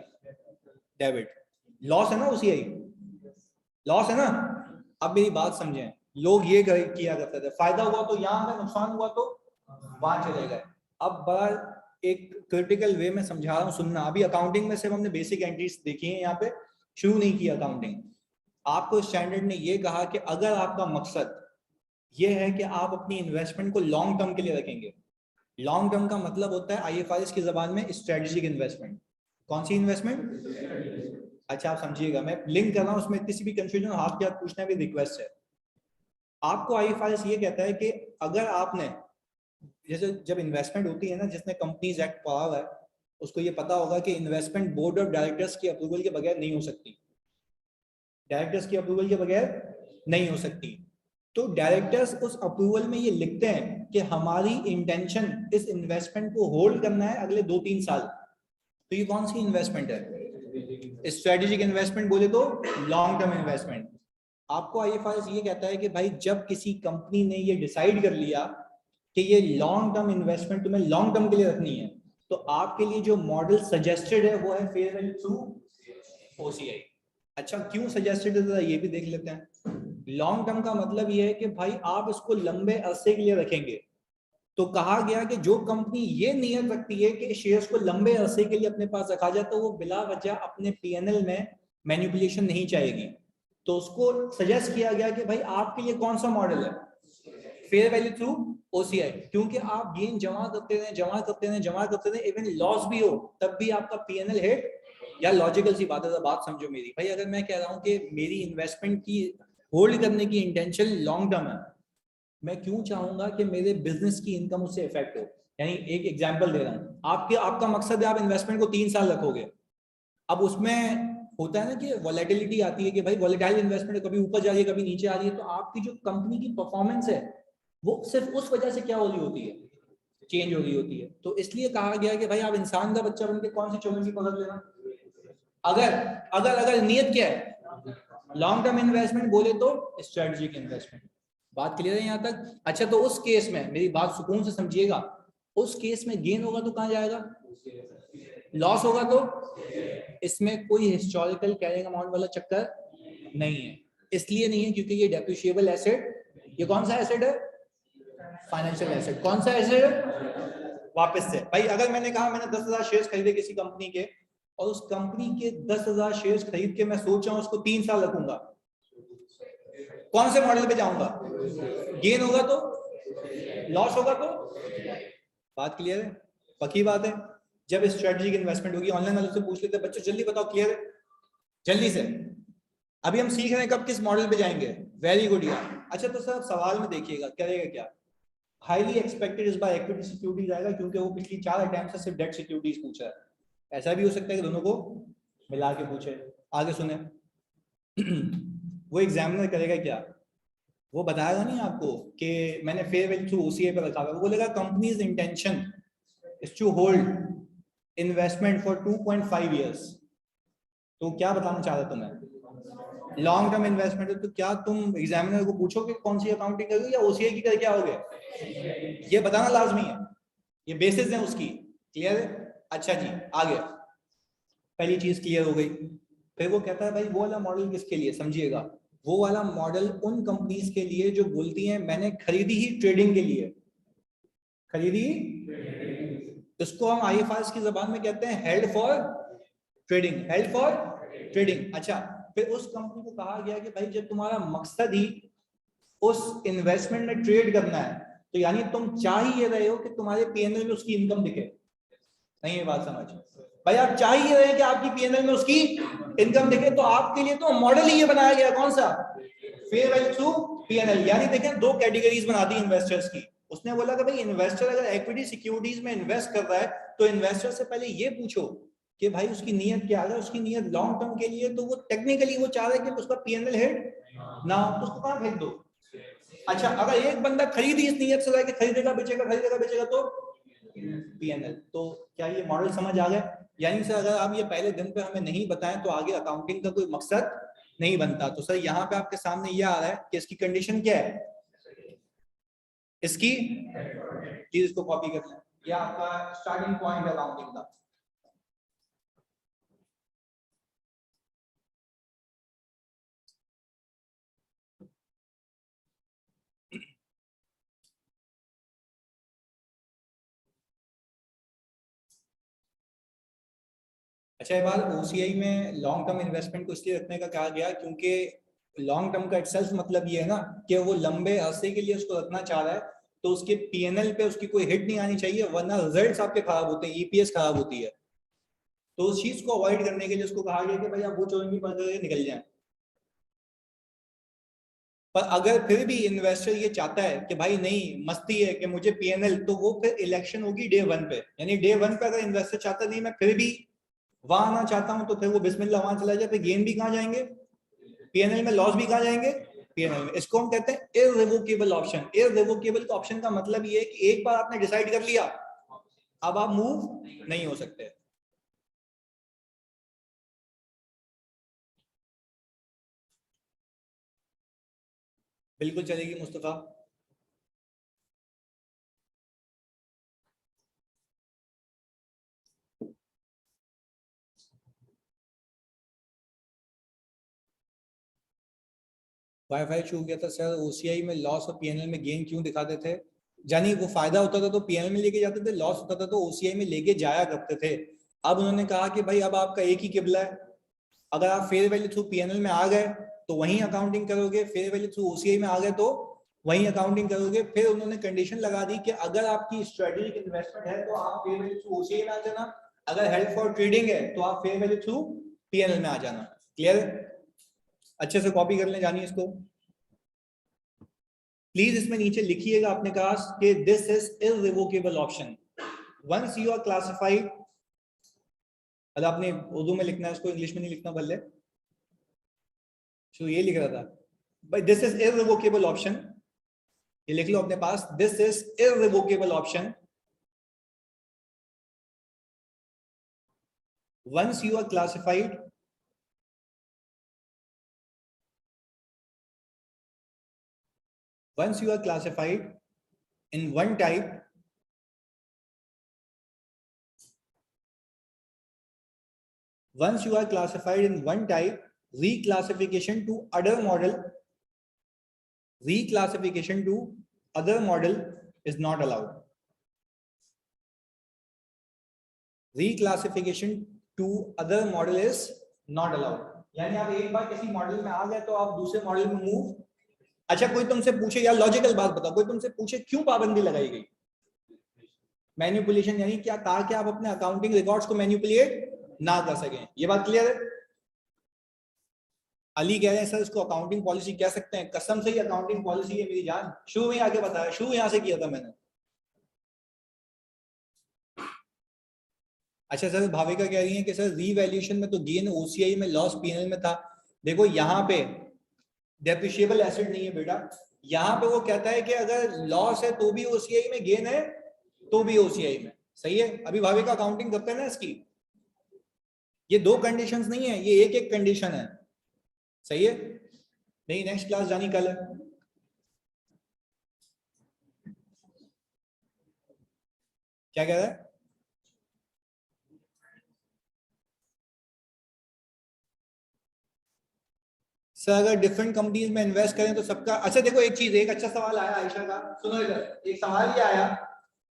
[SPEAKER 1] डेबिट। लॉस है ना OCI, लॉस है ना। अब मेरी बात समझें, लोग ये किया करते थे, फायदा हुआ तो यहाँ गए, नुकसान हुआ तो वहां चले गए। अब बड़ा एक क्रिटिकल वे में समझा रहा हूँ, सुनना। अभी अकाउंटिंग में सिर्फ हमने बेसिक एंट्रीज देखी है, यहाँ पे शुरू नहीं किया अकाउंटिंग। आपको स्टैंडर्ड ने ये कहा कि अगर आपका मकसद ये है कि आप अपनी इन्वेस्टमेंट को लॉन्ग टर्म के लिए रखेंगे, लॉन्ग टर्म का मतलब होता है IFRS की जबान में स्ट्रेटेजिक इन्वेस्टमेंट। कौन सी इन्वेस्टमेंट? अच्छा आप समझिएगा, मैं लिंक कर रहा हूँ, उसमें किसी भी कंफ्यूजन हो हाथ के हाथ पूछना भी रिक्वेस्ट है। आपको IFRS ये कहता है कि अगर आपने, जैसे जब इन्वेस्टमेंट होती है ना, जिसने कंपनीज एक्ट पढ़ा हुआ है उसको ये पता होगा कि इन्वेस्टमेंट बोर्ड ऑफ डायरेक्टर्स की अप्रूवल के बगैर नहीं हो सकती, डायरेक्टर्स की अप्रूवल के बगैर नहीं हो सकती। तो डायरेक्टर्स उस अप्रूवल में ये लिखते हैं कि हमारी इंटेंशन इस इन्वेस्टमेंट को होल्ड करना है अगले 2-3 साल। तो ये कौन सी इन्वेस्टमेंट है? स्ट्रेटेजिक इन्वेस्टमेंट बोले तो लॉन्ग टर्म इन्वेस्टमेंट। आपको आईएफआरएस ये कहता है कि भाई जब किसी कंपनी ने ये डिसाइड कर लिया कि ये लॉन्ग टर्म इन्वेस्टमेंट तुम्हें लॉन्ग टर्म के लिए रखनी है, तो आपके लिए जो मॉडल सजेस्टेड है वो है फेयर वैल्यू थ्रू ओसीआई। अच्छा, क्यों सजेस्टेड है ये भी देख लेते हैं। लॉन्ग टर्म का मतलब ये है कि भाई आप इसको लंबे अरसे के लिए रखेंगे। तो कहा गया कि जो कंपनी ये नियत रखती है कि शेयर्स को लंबे अरसे के लिए अपने पास रखा जाए, तो वो बिला वजह अपने पीएनएल में मैनिपुलेशन नहीं चाहेगी। तो उसको सजेस्ट किया गया कि भाई आपके लिए कौन सा मॉडल है, फेयर वैल्यू थ्रू ओसीआई। क्योंकि आप गेन जमा करते रहे जमा करते रहे जमा करते रहे, इवन लॉस भी हो तब भी आपका पीएनएल हिट। या लॉजिकल सी बात है, बात समझो मेरी भाई, अगर मैं कह रहा हूं कि मेरी इन्वेस्टमेंट की होल्ड करने की इंटेंशन लॉन्ग टर्म है, मैं क्यों चाहूंगा कि मेरे बिजनेस की इनकम उससे इफेक्ट हो। यानी एक एग्जांपल दे रहा हूं, आपका मकसद है आप इन्वेस्टमेंट को 3 साल रखोगे। अब उसमें होता है ना कि वॉलेटिलिटी आती है कि भाई वॉलेटाइल इन्वेस्टमेंट कभी ऊपर जा रही है कभी नीचे आ रही है, तो आपकी जो कंपनी की परफॉर्मेंस है वो सिर्फ उस वजह से क्या हो रही होती है, चेंज हो रही होती है। तो इसलिए कहा गया कि भाई आप इंसान का बच्चा बनकर कौन सी चौबन की पकड़ लेना। अगर अगर अगर नियत क्या है, लॉन्ग टर्म इन्वेस्टमेंट बोले तो स्ट्रेटेजिक इन्वेस्टमेंट। बात क्लियर है यहाँ तक। अच्छा, तो उस केस में मेरी बात सुकून से समझिएगा, उस केस में गेन होगा तो कहां जाएगा, लॉस होगा तो। इसमें कोई हिस्टोरिकल कैरिंग अमाउंट वाला चक्कर नहीं है। इसलिए नहीं है क्योंकि ये डेप्रिशिएबल एसेट, ये कौन सा एसेट है, फाइनेंशियल एसेट। कौन सा एसेट है, वापस से भाई, अगर मैंने कहा मैंने 10,000 शेयर खरीदे किसी कंपनी के, और उस कंपनी के 10,000 शेयर खरीद के मैं सोच रहा हूं उसको 3 साल रखूंगा, कौन से मॉडल पे जाऊंगा, गेन होगा तो, लॉस होगा तो। बात क्लियर है, पक्की बात है। जब स्ट्रेटेजिक इन्वेस्टमेंट होगी, ऑनलाइन वालों से पूछ लेते हैं बच्चों जल्दी बताओ, क्लियर है जल्दी से। अभी हम सीख रहे हैं कब किस मॉडल पे जाएंगे, वेरी गुड यार। अच्छा, तो सर सवाल में देखिएगा करेगा क्या, हाईली एक्सपेक्टेड इस बार इक्विटी सिक्योरिटीज आएगा, क्योंकि वो पिछली 4 अटेम्प्ट से सिर्फ डेट सिक्योरिटीज पूछा है। ऐसा भी हो सकता है कि दोनों को मिला के पूछे। आगे सुने वो एग्जामिनर करेगा क्या, वो बताएगा नहीं आपको कि मैंने फेयर वैल्यू थ्रू ओसीआई पे रखा हुआ, वो बोलेगा company's intention is to hold investment for 2.5 years. तो क्या बताना चाह रहे तुम्हें, लॉन्ग टर्म इन्वेस्टमेंट है, तो क्या तुम एग्जामिनर को पूछोगे कौन सी अकाउंटिंग करोगे या ओसीआई की करके आओगे, ये बताना लाजमी है, ये बेसिस है उसकी। क्लियर है। अच्छा जी, आगे पहली चीज क्लियर हो गई। फिर वो कहता है भाई वो वाला मॉडल किसके लिए, समझिएगा, वो वाला मॉडल उन कंपनीज के लिए जो बोलती हैं मैंने खरीदी ही ट्रेडिंग के लिए, खरीदी, इसको हम आईएफआरएस की जबान में कहते हैं held for trading, held for trading. अच्छा, फिर उस कंपनी को कहा गया कि भाई जब तुम्हारा मकसद ही उस इन्वेस्टमेंट में ट्रेड करना है, तो यानी तुम चाह ही ये रहे हो कि तुम्हारे पीएनएल में उसकी इनकम दिखे। नहीं ये बात समझ भाई, आप चाह ही रहे हैं कि आपकी पीएनएल में उसकी इनकम दिखे, तो आपके लिए तो मॉडल ही ये बनाया गया, कौन सा, फेयर वैल्यू थ्रू पीएनएल। यानी देखें 2 कैटेगरीज बना दी इन्वेस्टर्स की। उसने बोला कि भाई इन्वेस्टर अगर इक्विटी सिक्योरिटीज में इन्वेस्ट कर रहा है, तो इन्वेस्टर से पहले ये पूछो कि भाई उसकी नीयत क्या है। उसकी नीयत लॉन्ग टर्म के लिए, तो वो टेक्निकली वो चाह रहा है कि उसका पीएनएल हिट ना हो, तो उसको कहां फेंक दो। अच्छा, अगर एक बंदा खरीदी इस नीयत से रहा कि खरीदेगा बेचेगा तो पीएनएल। तो क्या ये मॉडल समझ आ गया। यानी सर अगर आप ये पहले दिन पे हमें नहीं बताएं तो आगे अकाउंटिंग का कोई मकसद नहीं बनता। तो सर यहाँ पे आपके सामने ये आ रहा है कि इसकी कंडीशन क्या है, इसकी चीज, इसको कॉपी कर लें, ये आपका स्टार्टिंग पॉइंट है अकाउंटिंग का। अच्छा, ये बात ओसीआई में लॉन्ग टर्म इन्वेस्टमेंट को इसलिए रखने का कहा गया क्योंकि लॉन्ग टर्म का इटसेल्फ मतलब ये है ना कि वो लंबे अरसे के लिए उसको रखना चाह रहा है, तो उसके पीएनएल पे उसकी कोई हिट नहीं आनी चाहिए, वरना रिजल्ट्स आपके खराब होते हैं, ईपीएस खराब होती है। तो उस चीज को अवॉइड करने के लिए उसको कहा गया कि भाई आप वो चोरी पढ़ करके निकल जाए। पर अगर फिर भी इन्वेस्टर ये चाहता है कि भाई नहीं मस्ती है कि मुझे पीएनएल, तो वो फिर इलेक्शन होगी डे 1 पे। यानी डे 1 पे अगर इन्वेस्टर चाहता नहीं मैं फिर भी वहां आना चाहता हूं, तो फिर वो बिस्मिल्लाह वहां चला जाए, फिर गेन भी कहां जाएंगे, पीएनएल में, लॉस भी कहां जाएंगे, पीएनएल में। इसको हम कहते हैं इररिवोकेबल ऑप्शन। इररिवोकेबल ऑप्शन का मतलब ये है कि एक बार आपने डिसाइड कर लिया, अब आप मूव नहीं हो सकते। बिल्कुल चलेगी मुस्तफा। वाईफाई छूट गया था सर, ओसीआई में लॉस और पीएनएल में गेन क्यों दिखाते थे? जानी वो फायदा होता था तो पीएनएल में लेके जाते थे, लॉस होता था तो ओसीआई में लेके जाया करते थे। अब उन्होंने कहा कि भाई अब आपका एक ही किबला है, अगर आप फेयर वैल्यू थ्रू पीएनएल में आ गए तो वहीं अकाउंटिंग करोगे, फेयर वैल्यू थ्रू ओसीआई में आ गए तो वहीं अकाउंटिंग करोगे। फिर उन्होंने कंडीशन लगा दी कि अगर आपकी स्ट्रेटेजिक इन्वेस्टमेंट है तो आप फेयर वैल्यू थ्रू ओसीआई में आ जाना, अगर हेल्प फॉर ट्रेडिंग है तो आप फेयर वैल्यू थ्रू पीएनएल में आ जाना। क्लियर? अच्छे से कॉपी कर लें जानिए इसको प्लीज। इसमें नीचे लिखिएगा अपने पास कि this is irrevocable option once you are classified. अगर आपने उर्दू में लिखना है इसको, इंग्लिश में नहीं लिखना भले, तो ये लिख रहा था भाई दिस इज इररिवोकेबल ऑप्शन, ये लिख लो अपने पास, this is irrevocable option once you are classified once you are classified in one type, once you are classified in one type, reclassification to other model, reclassification to other model is not allowed. Reclassification to other model is not allowed. यानी आप एक बार किसी model में आ गए तो आप दूसरे model में मूव। अच्छा कोई तुमसे पूछे, यार लॉजिकल बात बताओ, कोई तुमसे पूछे क्यों पाबंदी लगाई गई? मैनिपुलेशन, यानी क्या कहा कि आप अपने अकाउंटिंग रिकॉर्ड्स को मैनिपुलेट ना कर सकें। ये बात क्लियर है? अली कह रहे हैं सर इसको अकाउंटिंग पॉलिसी कह सकते हैं, कसम से ही अकाउंटिंग पॉलिसी है मेरी जान, शुरू में आके बताया, शुरू यहां से किया था मैंने। अच्छा सर भाविका कह रही है कि सर रीवैल्यूएशन में तो गेन ओसीआई में, लॉस पीएनएल में था। देखो यहाँ पे डेप्रिशिएबल एसेट नहीं है बेटा, यहाँ पे वो कहता है कि अगर लॉस है तो भी ओसीआई में, गेन है तो भी ओसीआई में। सही है? अभी भाविका अकाउंटिंग करते हैं ना इसकी, ये दो कंडीशंस नहीं है, ये एक एक कंडीशन है। सही है? नहीं नेक्स्ट क्लास जानी कल है। क्या कह रहा है? सर अगर डिफरेंट कंपनीज में इन्वेस्ट करें तो सबका, अच्छा देखो एक चीज, एक अच्छा सवाल आया आयशा का, सुनो इधर एक सवाल ये आया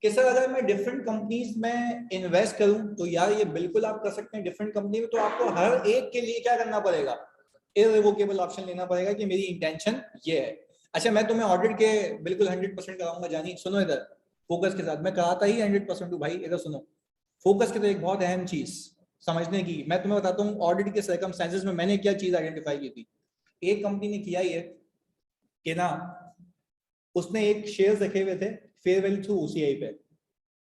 [SPEAKER 1] कि सर अगर मैं डिफरेंट कंपनीज में इन्वेस्ट करूं तो यार ये बिल्कुल आप कर सकते हैं डिफरेंट कंपनी में, तो आपको हर एक के लिए क्या करना पड़ेगा? इररिवोकेबल ऑप्शन लेना पड़ेगा कि मेरी इंटेंशन ये है। अच्छा मैं तुम्हें ऑडिट के बिल्कुल 100% कराऊंगा जानी, सुनो इधर फोकस के साथ, मैं कराता ही 100% हूँ भाई, इधर सुनो फोकस की तो एक बहुत अहम चीज समझने की, मैं तुम्हें बताता हूँ ऑडिट के सर्कमस्टेंसेस में मैंने क्या चीज आइडेंटिफाई की थी। एक कंपनी ने किया ये कि ना उसने एक शेयर रखे हुए थे फेयर वैल्यू थ्रू ओसीआई पे,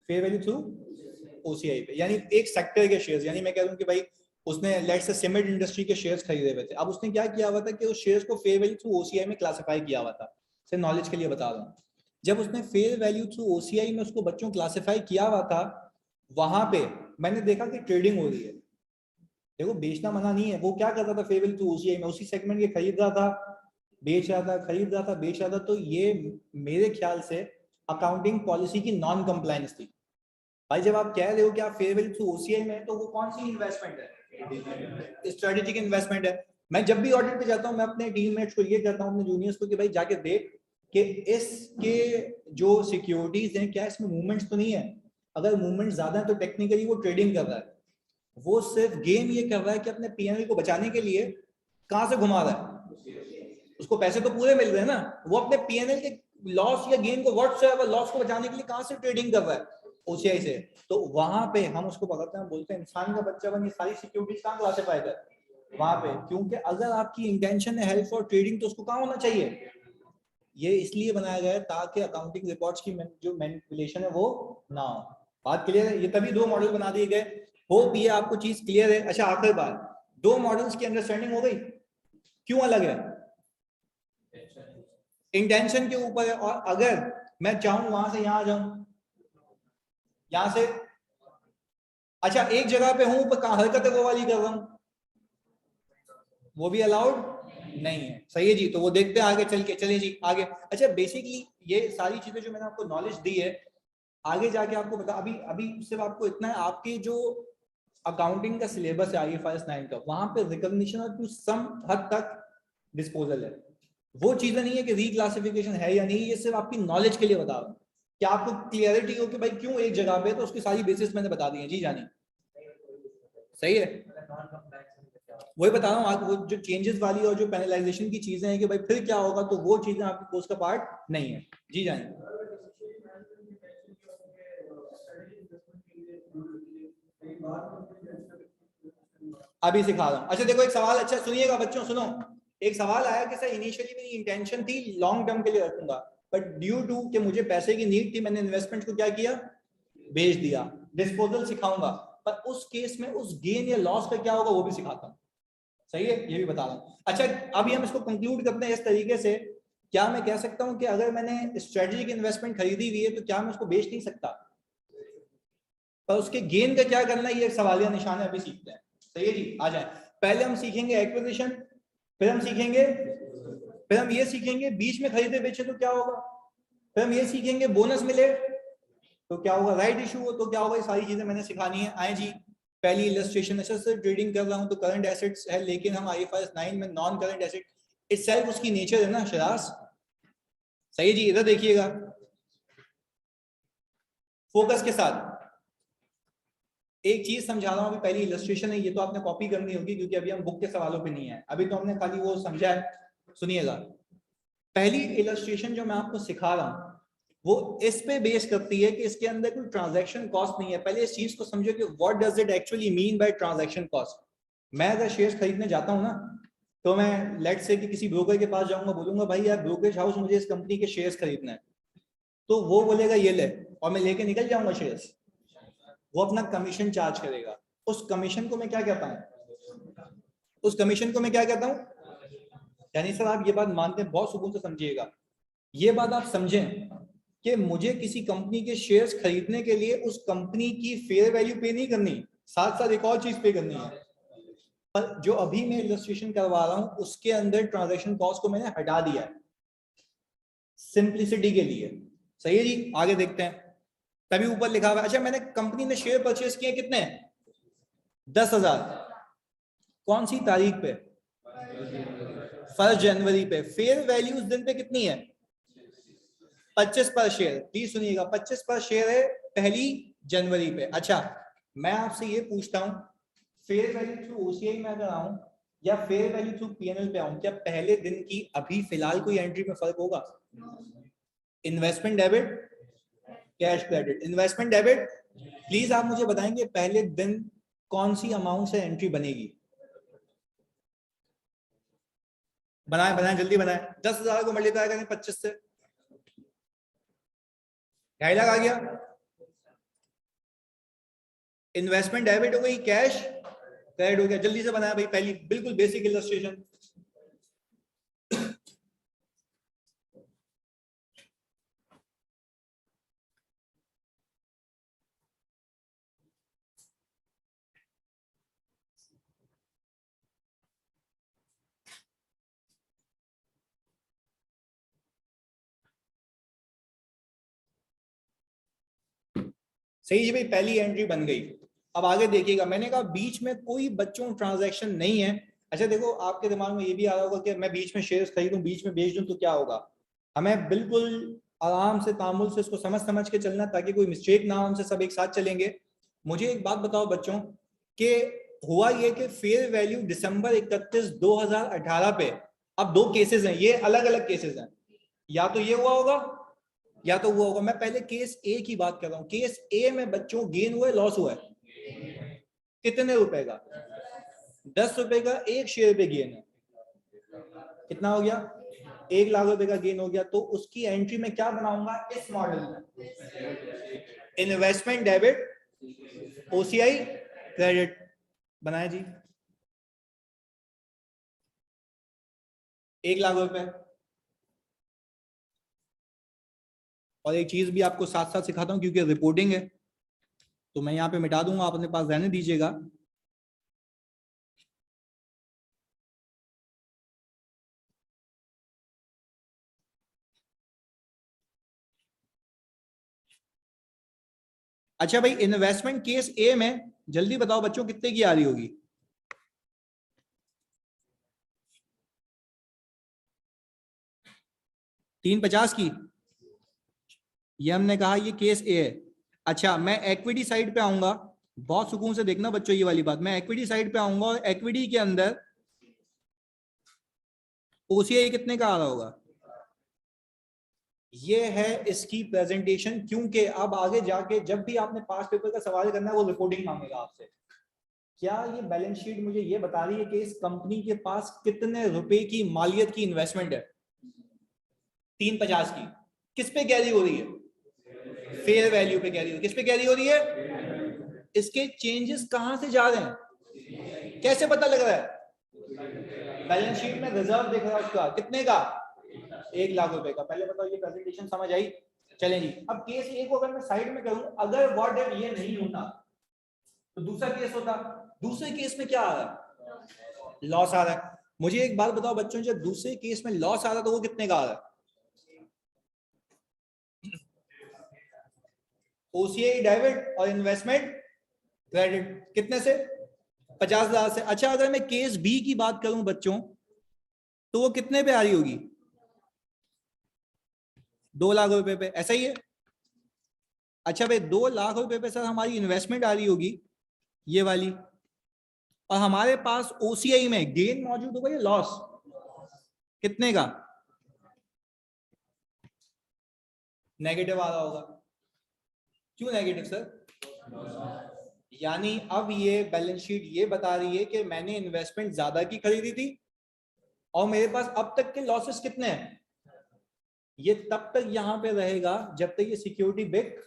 [SPEAKER 1] फेयर वैल्यू थ्रू ओसीआई पे, यानी एक सेक्टर के शेयर्स, यानी मैं कह रहा हूं कि भाई उसने लेट से सीमेंट इंडस्ट्री के शेयर्स खरीदे हुए थे। अब उसने क्या किया हुआ था कि उस शेयर्स को फेयर वैल्यू थ्रू ओसीआई में क्लासिफाई किया हुआ था, सिर्फ नॉलेज के लिए बता रहा हूँ। जब उसने फेयर वैल्यू थ्रू ओसीआई में उसको बच्चों क्लासिफाई किया हुआ था, वहां पे मैंने देखा कि ट्रेडिंग हो रही है। देखो बेचना मना नहीं है, वो क्या करता था फेयर वैल्यू थ्रू ओसीआई में उसी सेगमेंट के खरीद रहा था, बेच रहा था, खरीद रहा था, बेच रहा था। तो ये मेरे ख्याल से अकाउंटिंग पॉलिसी की नॉन कंप्लायंस थी। भाई जब आप कह रहे हो कि आप फेयर वैल्यू थ्रू ओसीआई में, तो वो कौन सी इन्वेस्टमेंट है? स्ट्रेटेजिक इन्वेस्टमेंट है। मैं जब भी ऑडिट पे जाता हूँ मैं अपने टीममेट्स को ये कहता हूँ, अपने जूनियर्स को, कि भाई जाके देख कि इसके जो सिक्योरिटीज हैं क्या इसमें मूवमेंट्स तो नहीं है। अगर मूवमेंट ज्यादा है तो टेक्निकली वो ट्रेडिंग कर रहा है, वो सिर्फ गेम ये कर रहा है कि अपने पीएनएल को बचाने के लिए कहां से घुमा रहा है, उसको पैसे तो पूरे मिल रहे हैं ना, वो अपने पीएनएल के लॉस या गेन को व्हाटसएवर लॉस को बचाने के लिए कहां से ट्रेडिंग कर रहा है? ओसीआई से। तो वहां पे हम उसको पकड़ते हैं, बोलते हैं इंसान का बच्चा बन, ये सारी सिक्योरिटीज कहां क्लासिफाई कर वहां पे, क्योंकि अगर आपकी इंटेंशन है हेल्प फॉर ट्रेडिंग तो उसको कहां होना चाहिए? ये इसलिए बनाया गया है ताकि अकाउंटिंग रिकॉर्ड्स की जो मैनिपुलेशन है वो ना हो। बात क्लियर है? ये तभी दो मॉडल बना दिए गए। होप ये आपको चीज क्लियर है। अच्छा आखिर बात, दो मॉडल्स की अंडरस्टैंडिंग हो गई, क्यों अलग है? इंटेंशन के ऊपर है। और अगर मैं चाहूं वहां से यहां आ जाऊं, यहां से, अच्छा एक जगह पे हूं पर हरकत वो वाली कर रहा हूं, वो भी अलाउड नहीं है। सही है जी, तो वो देखते हैं आगे चल के। चलिए जी आगे। अच्छा बेसिकली ये सारी चीजें जो मैंने आपको नॉलेज दी है, आगे जाके आपको बता, अभी अभी सिर्फ आपको इतना है, आपके जो अकाउंटिंग का सिलेबस है IFRS 9 का, वहां पे रिकॉग्निशन और टू सम हद तक डिस्पोजल है। वो चीजें नहीं है कि रीक्लासिफिकेशन है या नहीं, ये सिर्फ आपकी नॉलेज के लिए बता रहा हूँ, कि आपको क्लियरिटी हो कि भाई क्यों एक जगह पे, तो उसकी सारी बेसिस मैंने बता दी है जी जानी। सही है, वही बता रहा हूँ आप, वो जो चेंजेस वाली और जो पेनलाइजेशन की चीजें हैं कि भाई फिर क्या होगा, तो वो चीजें आपके कोर्स का पार्ट नहीं है जी जानी। अभी सिखा रहा हूँ। अच्छा देखो एक सवाल, अच्छा सुनिएगा बच्चों सुनो, एक सवाल आया कि सर इनिशियली मेरी इंटेंशन थी लॉन्ग टर्म के लिए रखूंगा, बट ड्यू टू कि मुझे पैसे की नीड थी, मैंने इन्वेस्टमेंट को क्या किया, बेच दिया। डिस्पोजल सिखाऊंगा, पर उस केस में उस गेन या लॉस का क्या होगा वो भी सिखाता हूँ। सही है, ये भी बता रहा हूँ। अच्छा अभी हम इसको कंक्लूड करते हैं इस तरीके से, क्या मैं कह सकता हूँ कि अगर मैंने स्ट्रेटेजिक इन्वेस्टमेंट खरीदी हुई है तो क्या मैं उसको बेच नहीं सकता, पर उसके गेन का क्या करना है, ये सवालिया निशान है, अभी सीखते हैं। सही है जी, आ जाए। पहले हम सीखेंगे एक्विजिशन, फिर हम सीखेंगे, फिर हम ये सीखेंगे बीच में खरीदे बेचे तो क्या होगा, फिर हम ये सीखेंगे बोनस मिले तो क्या होगा, राइट इशू हो तो क्या होगा, ये सारी चीजें मैंने सिखानी है। आए जी, पहली इलस्ट्रेशन, अच्छा सर ट्रेडिंग कर रहा हूं तो करंट एसेट्स है, लेकिन हम IFRS 9 में नॉन करंट एसेट इटसेल्फ उसकी नेचर है ना शरास। सही है जी, इधर देखिएगा फोकस के साथ, एक चीज समझा रहा हूं, अभी पहली इलस्ट्रेशन है, ये तो आपने कॉपी करनी होगी क्योंकि अभी हम बुक के सवालों पे नहीं है, अभी तो हमने खाली वो समझा है। सुनिएगा, पहली इलस्ट्रेशन जो मैं आपको सिखा रहा हूं वो इस पे बेस करती है कि इसके अंदर कोई ट्रांजैक्शन कॉस्ट नहीं है। पहले इस चीज को समझो कि what does it actually mean by transaction cost. मैं अगर शेयर खरीदने जाता हूं ना, तो मैं लेट से कि किसी ब्रोकर के पास जाऊंगा, बोलूंगा भाई यार ब्रोकरेज हाउस मुझे इस कंपनी के शेयर्स खरीदना है, तो वो बोलेगा ये ले, और मैं लेके निकल जाऊंगा शेयर्स, वो अपना कमीशन चार्ज करेगा। उस कमीशन को मैं क्या कहता हूँ, उस कमीशन को मैं क्या कहता हूँ, यानी सर आप ये बात मानते हैं, बहुत सुकून से समझिएगा, ये बात आप समझें कि मुझे किसी कंपनी के शेयर्स खरीदने के लिए उस कंपनी की फेयर वैल्यू पे नहीं करनी, साथ साथ एक और चीज पे करनी है। पर जो अभी मैं इलस्ट्रेशन करवा रहा हूं उसके अंदर ट्रांजैक्शन कॉस्ट को मैंने हटा दिया है सिंप्लिसिटी के लिए। सही है जी, आगे देखते हैं। तभी ऊपर लिखा हुआ है, अच्छा मैंने कंपनी ने शेयर परचेज किए कितने, 10,000, कौन सी तारीख पे, 1 जनवरी पे। फेयर वैल्यू उस दिन पे कितनी है, 25 पर शेयर। प्लीज सुनिएगा, 25 पर शेयर है 1 जनवरी पे। अच्छा मैं आपसे ये पूछता हूं, फेयर वैल्यू थ्रू OCI में अगर आऊं या फेयर वैल्यू थ्रू PNL पे आऊं, क्या पहले दिन की अभी फिलहाल कोई एंट्री में फर्क होगा, investment debit, cash credit, investment debit. Please आप मुझे बताएंगे पहले दिन कौन सी अमाउंट से एंट्री बनेगी, बनाए बनाए जल्दी बनाए। 10,000 को मल्टीप्लाई करें 25 से, 2.5 लाख आ गया। इन्वेस्टमेंट डेबिट हो गई, कैश क्रेडिट हो गया। जल्दी से बनाया भाई, पहली बिल्कुल बेसिक इलस्ट्रेशन। सही जी भाई, पहली एंट्री बन गई। अब आगे देखिएगा, मैंने कहा बीच में कोई बच्चों ट्रांजैक्शन नहीं है। अच्छा देखो आपके दिमाग में ये भी आ रहा होगा कि मैं बीच में शेयर्स खरीदूं बीच में बेच दूं तो क्या होगा। हमें बिल्कुल आराम से तामुल से इसको समझ समझ के चलना, ताकि कोई मिस्टेक ना हो, हमसे सब एक साथ चलेंगे। मुझे एक बात बताओ बच्चों, कि हुआ ये कि फेयर वैल्यू दिसंबर 31 2018 पे, अब दो केसेस हैं, ये अलग अलग केसेस हैं, या तो ये हुआ होगा या तो हुआ होगा। मैं पहले केस ए की बात कर रहा हूं। केस ए में बच्चों गेन हुआ है लॉस हुआ है, कितने रुपए का, 10 रुपए का एक शेयर पे गेन है, कितना हो गया, 1 लाख रुपए का गेन हो गया। तो उसकी एंट्री में क्या बनाऊंगा, इस मॉडल में इन्वेस्टमेंट डेबिट OCI क्रेडिट बनाया जी, 1 लाख रुपए। और एक चीज भी आपको साथ साथ सिखाता हूं, क्योंकि रिपोर्टिंग है तो मैं यहाँ पे मिटा दूंगा, आप अपने पास रहने दीजिएगा। अच्छा भाई, इन्वेस्टमेंट केस ए में जल्दी बताओ बच्चों कितने की आ रही होगी? 350 की। ये हमने कहा ये केस ए है। अच्छा, मैं इक्विटी साइड पे आऊंगा, बहुत सुकून से देखना बच्चों ये वाली बात, मैं इक्विटी साइड पे आऊंगा और इक्विटी के अंदर ओसीआई कितने का आ रहा होगा? ये है इसकी प्रेजेंटेशन, क्योंकि अब आगे जाके जब भी आपने पास पेपर का सवाल करना है वो रिपोर्टिंग मांगेगा आपसे। क्या ये बैलेंस शीट मुझे ये बता रही है कि इस कंपनी के पास कितने रुपए की मालियत की इन्वेस्टमेंट है? 350 की। किस पे कैरी हो रही है? फेयर वैल्यू पे कैरी हो, किस पे कैरी हो रही है? इसके चेंजेस कहां से जा रहे हैं, कैसे पता लग रहा है? बैलेंस शीट में रिजर्व दिख रहा है उसका, कितने का? 1 लाख रुपए का। पहले बताओ ये प्रेजेंटेशन समझ आई? चलें जी, अब केस ए को अगर मैं साइड में करूं, अगर व्हाट इफ ये नहीं होता तो दूसरा केस होता। दूसरे केस में क्या आ रहा है? लॉस आ रहा है। मुझे एक बात बताओ बच्चों, जब दूसरे केस में लॉस आ रहा है तो वो कितने का आ रहा है? ओसीआई डेबिट और इन्वेस्टमेंट क्रेडिट, कितने से? 50,000 से। अच्छा, अगर मैं केस बी की बात करूं बच्चों, तो वो कितने पे आ रही होगी? 2 लाख रुपए पे, ऐसा ही है? अच्छा भाई, 2 लाख रुपए पे सर हमारी इन्वेस्टमेंट आ रही होगी, ये वाली, और हमारे पास ओसीआई में गेन मौजूद होगा या लॉस? कितने का? नेगेटिव आ रहा होगा। क्यों नेगेटिव सर? यानी अब ये बैलेंस शीट ये बता रही है कि मैंने इन्वेस्टमेंट ज्यादा की खरीदी थी और मेरे पास अब तक के लॉसेस कितने हैं। ये तब तक यहां पे रहेगा जब तक ये सिक्योरिटी बिक।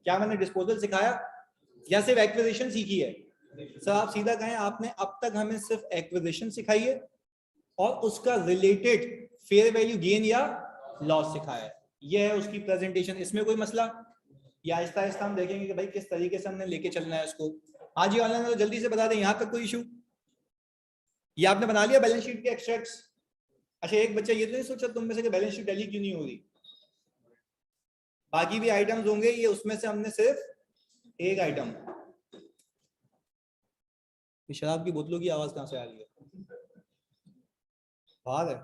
[SPEAKER 1] क्या मैंने डिस्पोजल सिखाया या सिर्फ एक्विजिशन सीखी है? सर आप सीधा कहें, आपने अब तक हमें सिर्फ एक्विजिशन सिखाई है और उसका रिलेटेड फेयर वैल्यू गेन या लॉस सिखाया है। ये है उसकी प्रेजेंटेशन। इसमें कोई मसला? या आहिस्ता आहिस्ता हम देखेंगे कि भाई किस तरीके से हमने लेके चलना है इसको। हाँ जी, ऑनलाइन तो जल्दी से बता दें, यहां तक कोई इशू? ये आपने बना लिया बैलेंस शीट के एक्सट्रैक्ट्स? अच्छा, एक बच्चा ये तो नहीं सोचा तुम में से कि बैलेंस शीट टैली क्यों नहीं हो रही? बाकी भी आइटम्स होंगे, ये उसमें से हमने सिर्फ एक आइटम। शराब की बोतलों की आवाज कहां से आ रही है? बाहर है।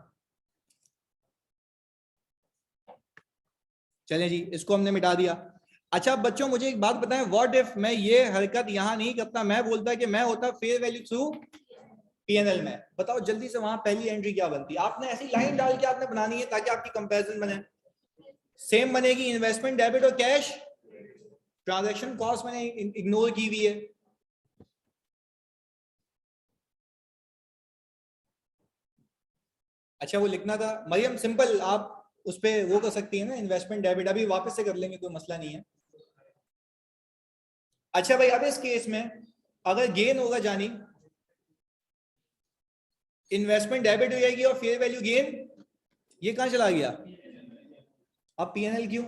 [SPEAKER 1] चलें जी, इसको हमने मिटा दिया। अच्छा बच्चों, मुझे एक बात बताएं, व्हाट इफ मैं ये हरकत यहां नहीं करता, मैं बोलता कि मैं होता फेयर वैल्यू थ्रू पीएनएल में? बताओ जल्दी से वहां पहली एंट्री क्या बनती? आपने ऐसी लाइन डाल के आपने बनानी है ताकि आपकी कंपैरिजन बने। सेम बनेगी, इन्वेस्टमेंट डेबिट और कैश ट्रांजैक्शन कॉस्ट मैंने इग्नोर की हुई है। अच्छा वो लिखना था मरियम, सिंपल, आप उस पर वो कर सकती है ना, इन्वेस्टमेंट डेबिट अभी वापस से कर लेंगे, कोई मसला नहीं है। अच्छा भाई, अब इस केस में अगर गेन होगा जानी, इन्वेस्टमेंट डेबिट हो जाएगी और फेयर वैल्यू गेन ये कहां चला गया? अब पीएनएल क्यों?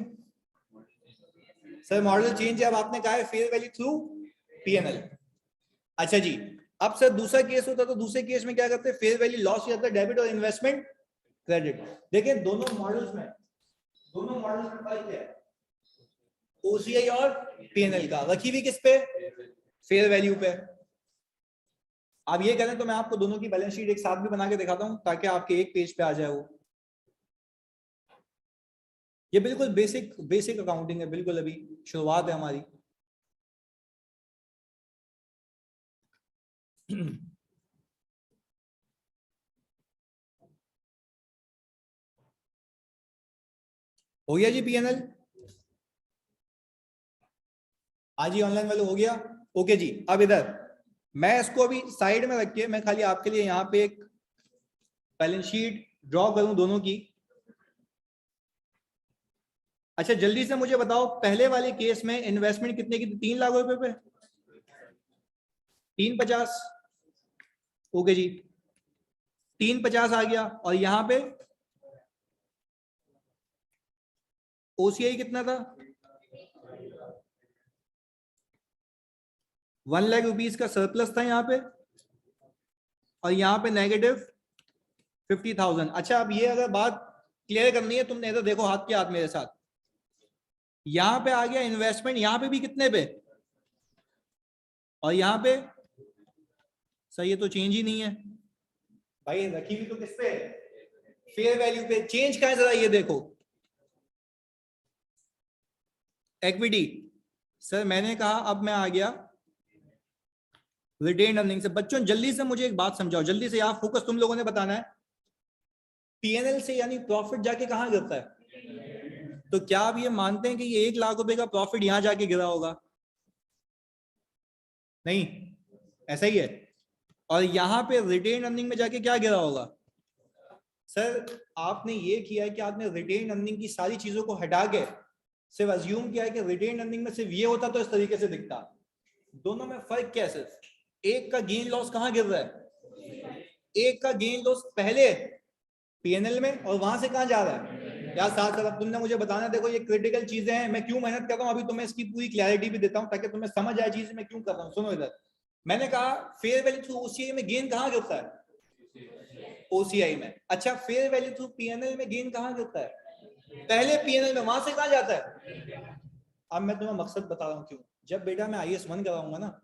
[SPEAKER 1] सर मॉडल चेंज है, अब आपने कहा है फेयर वैल्यू थ्रू पीएनएल। अच्छा जी, अब सर दूसरा केस होता तो दूसरे केस में क्या करते हैं? फेयर वैल्यू लॉस जाता है, डेबिट और इन्वेस्टमेंट क्रेडिट। देखिए दोनों मॉडल्स में फर्क क्या है? ओसीआई और पीएनएल का रखी हुई किस पे? फेयर वैल्यू पे। आप ये करें तो मैं आपको दोनों की बैलेंस शीट एक साथ भी बना के दिखाता हूं ताकि आपके एक पेज पे आ जाए वो। ये बिल्कुल बेसिक बेसिक अकाउंटिंग है, बिल्कुल अभी शुरुआत है हमारी। हो गया जी पीएनएल? आज ही ऑनलाइन वाले हो गया? ओके जी, अब इधर मैं इसको अभी साइड में रख के मैं खाली आपके लिए यहाँ पे एक बैलेंस शीट ड्रॉ करूं दोनों की। अच्छा जल्दी से मुझे बताओ, पहले वाले केस में इन्वेस्टमेंट कितने की थी? 3 लाख रुपए पे 350। ओके जी, 350 आ गया। और यहां पे ओसीआई कितना था? 1 लाख रुपीज का सरप्लस था यहाँ पे, और यहाँ पे -50,000। अच्छा अब ये अगर बात क्लियर करनी है, तुमने इधर देखो हाथ के हाथ मेरे साथ, यहां पे आ गया इन्वेस्टमेंट, यहां पे भी कितने पे, और यहां पे सर ये तो चेंज ही नहीं है भाई, रखी हुई तो किस पे, फेयर वैल्यू पे। चेंज कहां है जरा ये देखो, इक्विटी। सर मैंने कहा अब मैं आ गया रिटेन अर्निंग से। बच्चों जल्दी से मुझे एक बात समझाओ, जल्दी से, आप फोकस तुम लोगों ने बताना है। पीएनएल से यानी प्रॉफिट जाके कहां गिरता है, तो क्या आप ये मानते हैं कि ये 1 लाख रुपए का प्रॉफिट यहां जाके गिरा होगा? नहीं, ऐसा ही है। और यहां पे रिटेन अर्निंग में जाके क्या गिरा होगा? सर आपने ये किया है कि आपने रिटेन अर्निंग की सारी चीजों को हटा के सिर्फ अज्यूम किया है कि रिटेन अर्निंग में सिर्फ ये होता तो इस तरीके से दिखता। दोनों में फर्क क्या है? सिर्फ एक का गेन लॉस कहां गिर रहा है, एक का गेन लॉस पहले पीएनएल में, और वहां से कहां जा रहा है यार। साथ साथ अब तुमने मुझे बताना, देखो ये क्रिटिकल चीजें हैं, मैं क्यों मेहनत कर रहा हूं, अभी तुम्हें इसकी पूरी क्लैरिटी भी देता हूं ताकि तुम्हें समझ आए चीज मैं क्यों कर रहा हूं। सुनो इधर, मैंने कहा फेयर वैल्यू थ्रू ओसीआई में गेन कहां गिरता है, ओसीआई में। अच्छा, फेयर वैल्यू थ्रू पीएनएल में गेन कहां गिरता है, पहले पीएनएल में, वहां से कहां जाता है। अब मैं तुम्हें मकसद बता रहा हूं क्यों। जब बेटा मैं आईएएस 1 कराऊंगा ना,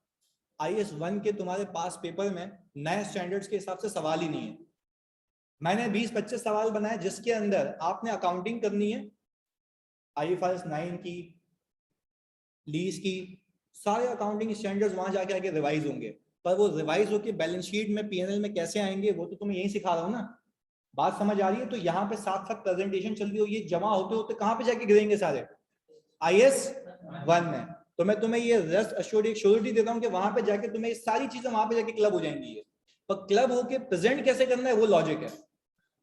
[SPEAKER 1] आईएएस 1 के तुम्हारे पास पेपर में नए स्टैंडर्ड्स के हिसाब से सवाल ही नहीं है। मैंने 20-25 सवाल बनाए जिसके अंदर आपने अकाउंटिंग करनी है, आईएफआरएस 9 की, लीज की, सारे अकाउंटिंग स्टैंडर्ड्स वहां जाके आके रिवाइज होंगे। पर वो रिवाइज होके बैलेंस शीट में पीएनएल में कैसे आएंगे वो तो तुम्हें यही सिखा रहा हूँ ना। बात समझ आ रही है? तो यहाँ पे साथ साथ प्रेजेंटेशन चल रही हो, ये जमा होते होते कहाँ पे जाके गिरेंगे सारे, आईएएस 1 में। तो मैं तुम्हें ये रेस्ट अश्योर्ड एक श्योरिटी देता हूँ कि वहां पे जाके तुम्हें ये सारी चीजें वहां पे जाके क्लब हो जाएंगी। ये पर क्लब होके प्रेजेंट कैसे करना है वो लॉजिक है,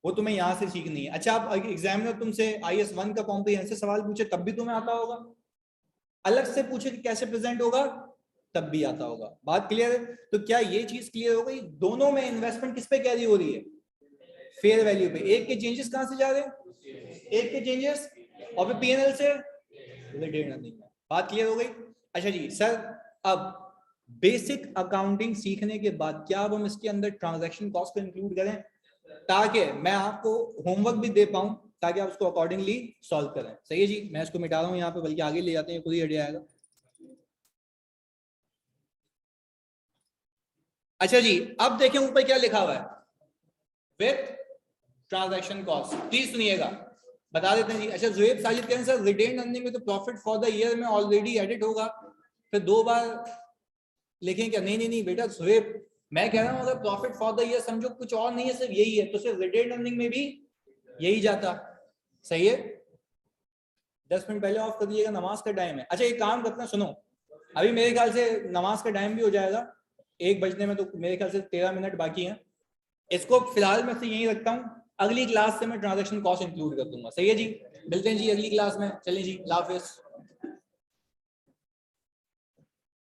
[SPEAKER 1] वो तुम्हें यहाँ से सीखनी है। अच्छा, आप एग्जामिनर तुमसे आईएएस 1 का कॉम्प्रिहेंसिव सवाल पूछे तब भी तुम्हें आता होगा, अलग से पूछे कि कैसे प्रेजेंट होगा तब भी आता होगा। बात क्लियर है? तो क्या ये चीज क्लियर हो गई? दोनों में इन्वेस्टमेंट किस पे कैरी हो रही है, फेयर वैल्यू पे। एक के चेंजेस कहां से जा रहे हैं, एक के चेंजेस, और फिर पीएनएल से रिटेन अर्निंग में। बात क्लियर हो गई? अच्छा जी सर, अब बेसिक अकाउंटिंग सीखने के बाद क्या अब हम इसके अंदर ट्रांजैक्शन कॉस्ट को इंक्लूड करें ताकि मैं आपको होमवर्क भी दे पाऊं, ताकि आप उसको अकॉर्डिंगली सॉल्व करें। सही है जी, मैं इसको मिटा रहा हूं यहाँ पे, बल्कि आगे ले जाते हैं, खुद ही हट जाएगा। अच्छा जी, अब देखें ऊपर क्या लिखा हुआ है, विथ ट्रांजैक्शन कॉस्ट। प्लीज सुनिएगा, बता देते हैं जी। अच्छा, जुएब साजिद कहें सर रिटेन अर्निंग में तो प्रॉफिट फॉर द ईयर में ऑलरेडी एडिट होगा, फिर 2 बार लिखें क्या? नहीं नहीं नहीं बेटा जुएब, मैं कह रहा हूं अगर प्रॉफिट फॉर द ईयर समझो कुछ और नहीं है सिर्फ यही है, तो सिर्फ रिटेन अर्निंग में भी यही जाता। सही है, 10 मिनट पहले ऑफ कर दीजिएगा, नमाज का टाइम है। अच्छा एक काम करते हैं, सुनो, अभी मेरे ख्याल से नमाज का टाइम भी हो जाएगा, 1 बजने में तो मेरे ख्याल से 13 मिनट बाकी हैं। इसको फिलहाल मैं से यही रखता हूँ, अगली क्लास से मैं ट्रांजैक्शन कॉस्ट इंक्लूड कर दूंगा। सही है जी, मिलते हैं जी अगली क्लास में। चलिए जी, अल्लाह हाफिज़।